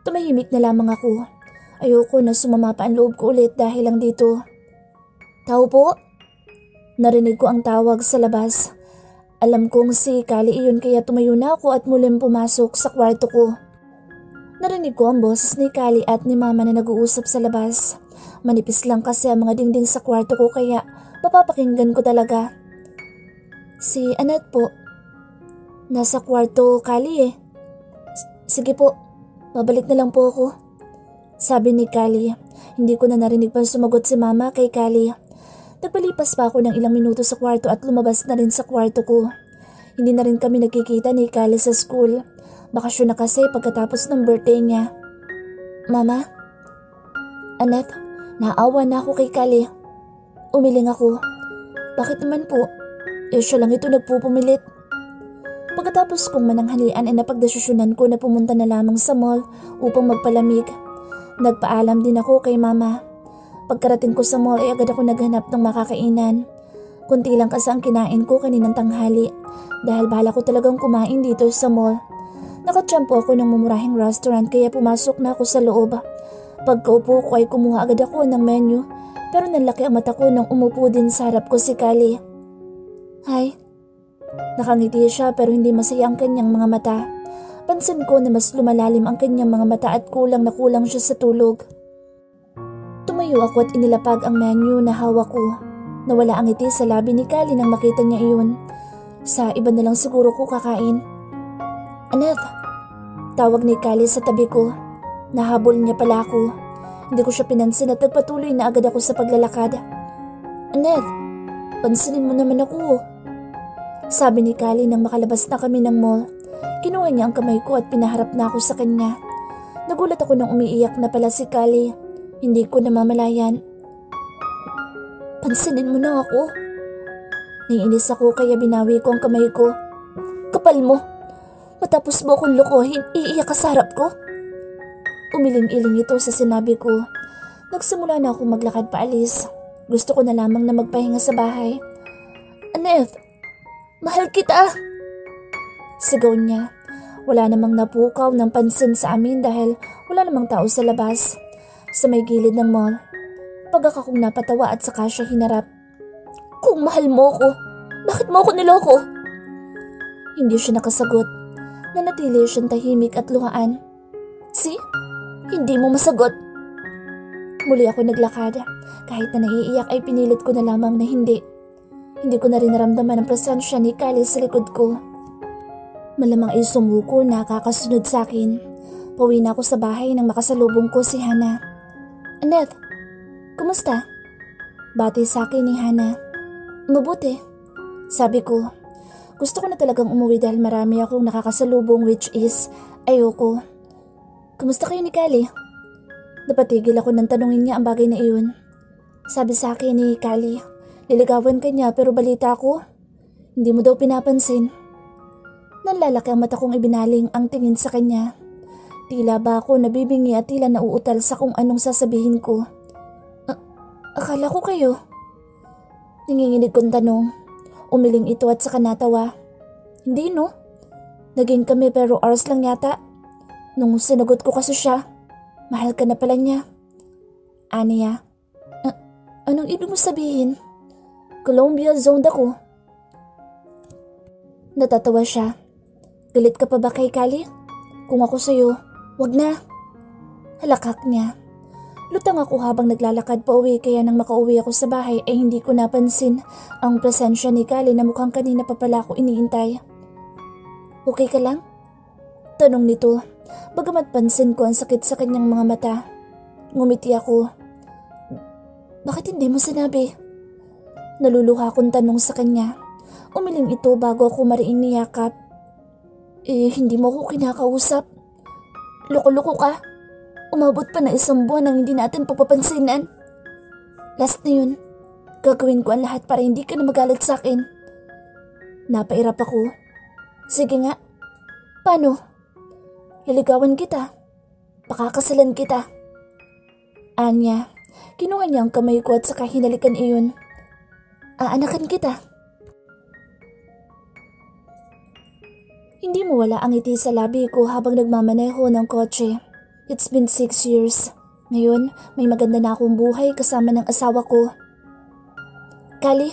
Tumahimik na lamang ako. Ayoko na sumama pa ang loob ko ulit dahil lang dito. Tao po? Narinig ko ang tawag sa labas. Alam kong si Kali iyon kaya tumayo na ako at muling pumasok sa kwarto ko. Narinig ko ang boses ni Kali at ni Mama na nag-uusap sa labas. Manipis lang kasi ang mga dingding sa kwarto ko kaya mapapakinggan ko talaga. Si Annette po. Nasa kwarto, Kali eh. Sige po, babalik na lang po ako. Sabi ni Kali. Hindi ko na narinig pang sumagot si Mama kay Kali. Nagpalipas pa ako ng ilang minuto sa kwarto at lumabas na rin sa kwarto ko. Hindi na rin kami nagkikita ni Kali sa school. Bakasyon na kasi pagkatapos ng birthday niya. Mama? Annette, naawa na ako kay Kali. Umiling ako. Bakit naman po? Siya lang ito nagpupumilit. Pagkatapos kong mananghalian ay napagdesisyonan ko na pumunta na lamang sa mall upang magpalamig. Nagpaalam din ako kay Mama. Pagkarating ko sa mall ay agad ako naghanap ng makakainan. Kunti lang kasi ang kinain ko kaninang tanghali dahil bala ko talagang kumain dito sa mall. Nakatsampo ako ng mumurahing restaurant kaya pumasok na ako sa loob. Pagkaupo ko ay kumuha agad ako ng menu pero nanlaki ang mata ko nang umupo din sa harap ko si Kali. Hi. Nakangiti siya pero hindi masaya ang kanyang mga mata. Pansin ko na mas lumalalim ang kanyang mga mata at kulang na kulang siya sa tulog. Tumayo ako at inilapag ang menu na hawak ko. Nawala ang ngiti sa labi ni Kali nang makita niya iyon. Sa iba na lang siguro ko kakain. Annette, tawag ni Kali sa tabi ko. Nahabol niya pala ako. Hindi ko siya pinansin at nagpatuloy na agad ako sa paglalakad. Annette, pansinin mo naman ako. Sabi ni Kali nang makalabas na kami ng mall. Kinuha niya ang kamay ko at pinaharap na ako sa kanya. Nagulat ako nang umiiyak na pala si Kali. Hindi ko namamalayan. Pansinin mo na ako. Naiinis ako kaya binawi ko ang kamay ko. Kapal mo. Matapos mo akong lokohin, iiyak ka sa harap ko. Umiling-iling ito sa sinabi ko. Nagsimula na akong maglakad paalis. Gusto ko na lamang na magpahinga sa bahay. Annette, mahal kita! Sigaw niya. Wala namang napukaw ng pansin sa amin dahil wala namang tao sa labas. Sa may gilid ng mall. Pagka kong napatawa at saka siya hinarap. Kung mahal mo ko, bakit mo ako niloko? Hindi siya nakasagot. Nanatili siyang tahimik at luhaan. See? Hindi mo masagot. Muli ako naglakad. Kahit na naiiyak ay pinilit ko na lamang na hindi. Hindi ko na rin naramdaman ang presensya ni Kali sa likod ko. Malamang ay sumuko na kakasunod sa akin. Pauwi na ako sa bahay nang makasalubong ko si Hana. Annette, kumusta? Bati sa akin ni Hana. Mabuti, sabi ko. Gusto ko na talagang umuwi dahil marami akong nakakasalubong which is ayoko. Kumusta kayo ni Kali? Napatigil ako nang tanungin niya ang bagay na iyon. Sabi sa akin ni Kali, liligawan ka niya pero balita ko, hindi mo daw pinapansin. Nanlalaki ang mata kong ibinaling ang tingin sa kanya. Tila ba ako nabibingi at tila nauutal sa kung anong sasabihin ko. Akala ko kayo. Nanginginig kong tanong. Umiling ito at saka natawa. Hindi no. Naging kami pero hours lang yata. Nung sinagot ko kasi siya, mahal ka na pala niya. Aniya. Anong ibig mo sabihin? Colombia zoned ako. Natatawa siya. Galit ka pa ba kay Kali? Kung ako sa'yo, wag na. Halakak niya. Lutang ako habang naglalakad pa uwi kaya nang makauwi ako sa bahay ay hindi ko napansin ang presensya ni Kali na mukhang kanina pa pala ako iniintay. Okay ka lang? Tanong nito, bagamat pansin ko ang sakit sa kanyang mga mata. Ngumiti ako. Bakit hindi mo sinabi? Naluluha akong tanong sa kanya. Umiling ito bago ako mariing niyakap. Hindi mo ako kinakausap. Loko-loko ka. Umabot pa na 1 buwan nang hindi natin papapansinan. Last na yun. Gagawin ko ang lahat para hindi ka na magalit sa akin. Napairap ako. Sige nga. Paano? Liligawan kita. Pakakasalan kita. Anya, kinuha niya ang kamay ko at saka hinalikan iyon. Aanakan kita. Hindi mawala ang ngiti sa labi ko habang nagmamaneho ng kotse. It's been 6 years. Ngayon, may maganda na akong buhay kasama ng asawa ko. Kali,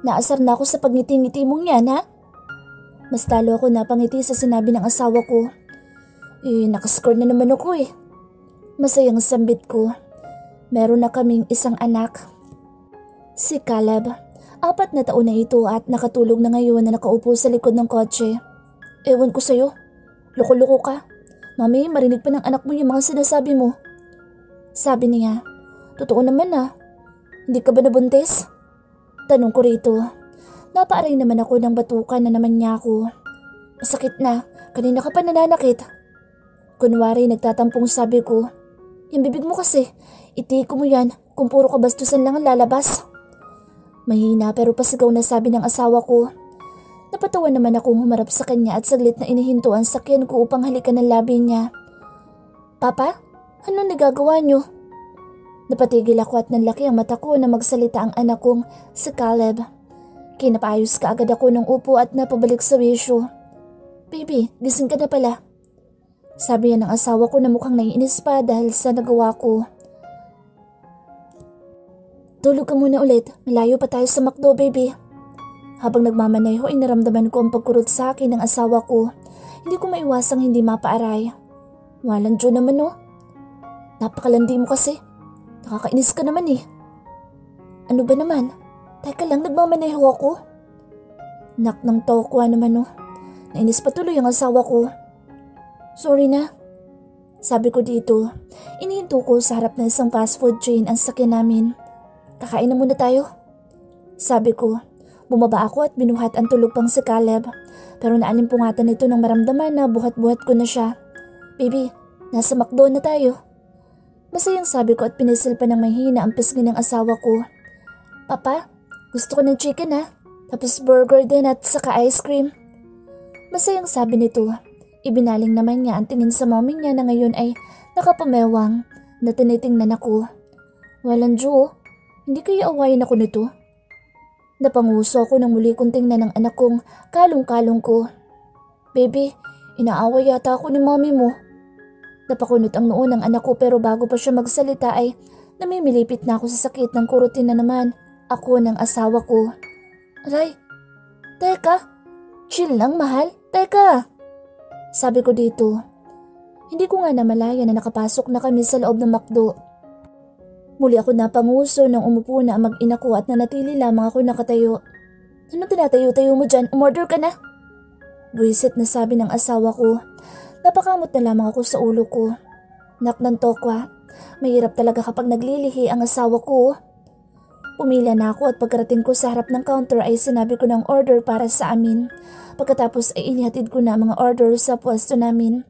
naasar na ako sa pagngiti-ngiti mong yan, ha? Mas talo ako napangiti sa sinabi ng asawa ko. Nakascore na naman ako eh. Masayang sambit ko. Meron na kaming isang anak. Si Caleb. 4 na taon na ito at nakatulog na ngayon na nakaupo sa likod ng kotse. Ewan ko sa'yo. Loko-loko ka. Mami, marinig pa ng anak mo yung mga sinasabi mo. Sabi niya, totoo naman ah. Hindi ka ba nabuntis? Tanong ko rito. Napaaray naman ako ng batukan na naman niya ako. Masakit na, kanina ka pa nananakit. Kunwari nagtatampong sabi ko, yung bibig mo kasi, itiko mo yan kung puro kabastusan lang ang lalabas. Mahina pero pasigaw na sabi ng asawa ko. Napatawa naman akong humarap sa kanya at saglit na inihinto ang sakyan ko upang halikan ng labi niya. Papa, anong nagagawa niyo? Napatigil ako at nanlaki ang mata ko na magsalita ang anak kong si Caleb. Kinapaayos ka agad ako ng upo at napabalik sa wisyo. Baby, gising ka na pala. Sabi niya ng asawa ko na mukhang naiinis pa dahil sa nagawa ko. Tulog ka muna ulit, malayo pa tayo sa McDo, baby. Habang nagmamaneho ay naramdaman ko ang pagkurot sa akin ng asawa ko. Hindi ko maiwasang hindi mapaaray. Walang Diyo naman no. Napakalandi mo kasi. Nakakainis ka naman eh. Ano ba naman? Teka lang, nagmamaneho ako. Nak ng tokwa naman no. Nainis pa tuloy ang asawa ko. Sorry na. Sabi ko dito. Inihinto ko sa harap ng isang fast food chain ang sakyan namin. Kakain na muna tayo. Sabi ko. Bumaba ako at binuhat ang tulog pang si Caleb. Pero naalimpungatan ito nang maramdaman na buhat-buhat ko na siya. Baby, nasa McDo na tayo. Masayang sabi ko at pinisil pa ng mahina ang pisngi ng asawa ko. Papa, gusto ko ng chicken ha. Tapos burger din at saka ice cream. Masayang sabi nito. Ibinaling naman niya ang tingin sa mommy niya na ngayon ay nakapamewang na tinitingnan ako. Walang Diyo, hindi kaya awayin ako nito? Napanguso ako nang muli kong tingnan ng anak kong kalong-kalong ko. Baby, inaaway yata ako ni mommy mo. Napakunot ang noo ng anak ko pero bago pa siya magsalita ay namimilipit na ako sa sakit ng kurutin na naman ako ng asawa ko. Aray, teka, chill lang mahal, teka. Sabi ko dito. Hindi ko nga namalaya na nakapasok na kami sa loob ng McDo. Muli ako napanguso nang umupo na ang mag-ina ko at nanatili lamang ako nakatayo. Ano tinatayo-tayo mo dyan? Umorder ka na? Buwisit na sabi ng asawa ko. Napakamot na lamang ako sa ulo ko. Nak ng tokwa, mahirap talaga kapag naglilihi ang asawa ko. Pumila na ako at pagkarating ko sa harap ng counter ay sinabi ko ng order para sa amin. Pagkatapos ay inihatid ko na mga order sa pwesto namin.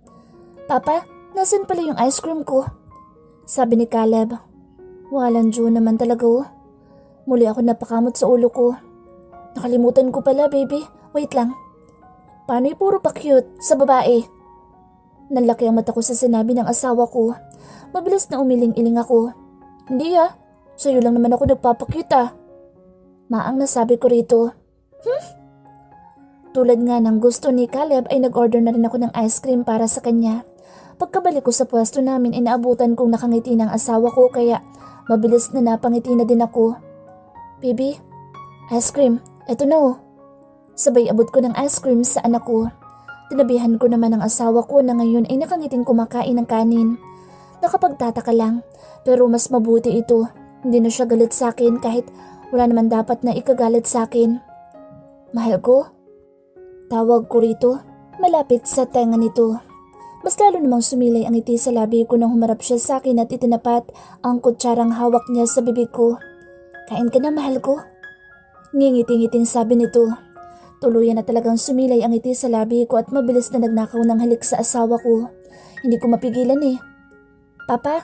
Papa, nasan pala yung ice cream ko? Sabi ni Caleb. Walang Diyo naman talaga oh. Muli ako napakamot sa ulo ko. Nakalimutan ko pala baby, wait lang. Paano'y puro pa cute sa babae? Nanlaki ang mata ko sa sinabi ng asawa ko. Mabilis na umiling-iling ako. Hindi sa'yo lang naman ako nagpapakute ah. Maang nasabi ko rito. Tulad nga ng gusto ni Caleb ay nag-order na rin ako ng ice cream para sa kanya. Pagkabalik ko sa pwesto namin ay naabutan kong nakangiti ng asawa ko kaya mabilis na napangiti na din ako. Baby, ice cream, eto na oh. Sabay abot ko ng ice cream sa anak ko. Tinabihan ko naman ang asawa ko na ngayon ay nakangiting kumakain ng kanin. Nakapagtataka lang, pero mas mabuti ito. Hindi na siya galit sa akin kahit wala naman dapat na ikagalit sa akin. Mahal ko? Tawag ko rito, malapit sa tenga nito. Mas lalo namang sumilay ang ngiti sa labi ko nang humarap siya sa akin at itinapat ang kutsarang hawak niya sa bibig ko. Kain ka na mahal ko. Ngingiti-ngiting sabi nito. Tuluyan na talagang sumilay ang ngiti sa labi ko at mabilis na nagnakaw ng halik sa asawa ko. Hindi ko mapigilan eh. Papa,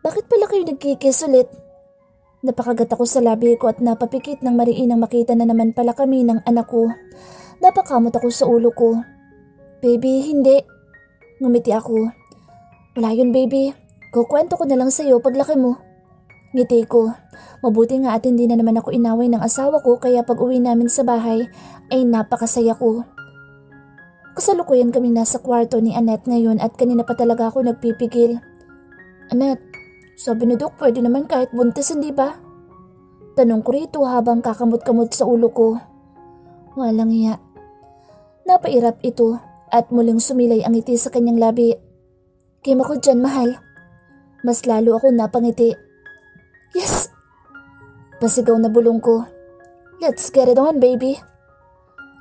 bakit pala kayo nagkikis ulit? Napakagat ako sa labi ko at napapikit ng mariinang makita na naman pala kami ng anak ko. Napakamot ako sa ulo ko. Baby, hindi. Ngumiti ako. Wala yun baby. Kukwento ko na lang sa'yo paglaki mo. Ngiti ko. Mabuti nga at hindi na naman ako inaway ng asawa ko kaya pag uwi namin sa bahay ay napakasaya ko. Kasalukuyan kami nasa kwarto ni Annette ngayon at kanina pa talaga ako nagpipigil. Annette, sabi ni Doc pwede naman kahit buntis hindi ba? Tanong ko rito habang kakamot-kamot sa ulo ko. Walang iya. Napairap ito. At muling sumilay ang ngiti sa kanyang labi. Game ako dyan, mahal. Mas lalo ako napangiti. Yes! Pasigaw na bulong ko. Let's get it on, baby.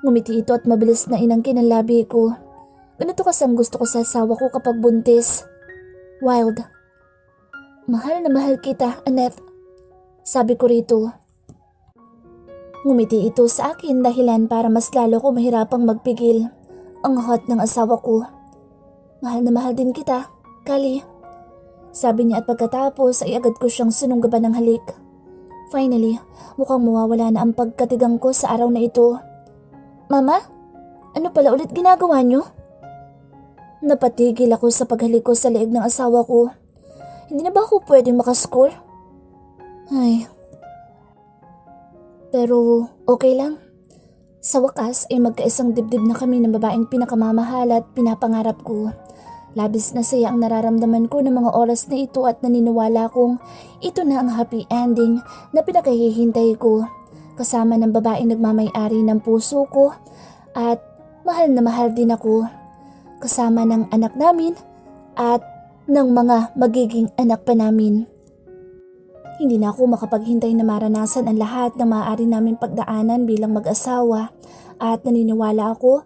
Ngumiti ito at mabilis na inangkin ang labi ko. Ganito kasi ang gusto ko sa asawa ko kapag buntis. Wild. Mahal na mahal kita, Annette. Sabi ko rito. Ngumiti ito sa akin dahilan para mas lalo ko mahirapang magpigil. Ang hot ng asawa ko. Mahal na mahal din kita, Kali. Sabi niya at pagkatapos ay agad ko siyang sinunggaban ng halik. Finally, mukhang mawawala na ang pagkatigang ko sa araw na ito. Mama, ano pala ulit ginagawa niyo? Napatigil ako sa paghalik ko sa leeg ng asawa ko. Hindi na ba ako pwedeng makascore? Ay. Pero okay lang. Sa wakas ay magkaisang dibdib na kami ng babaeng pinakamamahal at pinapangarap ko. Labis na saya ang nararamdaman ko ng mga oras na ito at naniniwala kong ito na ang happy ending na pinakahihintay ko. Kasama ng babaeng nagmamay-ari ng puso ko at mahal na mahal din ako. Kasama ng anak namin at ng mga magiging anak pa namin. Hindi na ako makapaghintay na maranasan ang lahat ng maaari namin pagdaanan bilang mag-asawa at naniniwala ako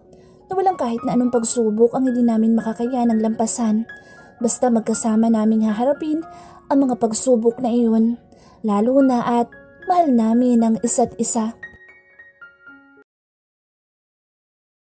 na walang kahit na anong pagsubok ang hindi namin makakayanang lampasan. Basta magkasama naming haharapin ang mga pagsubok na iyon, lalo na at mahal namin ang isa't isa.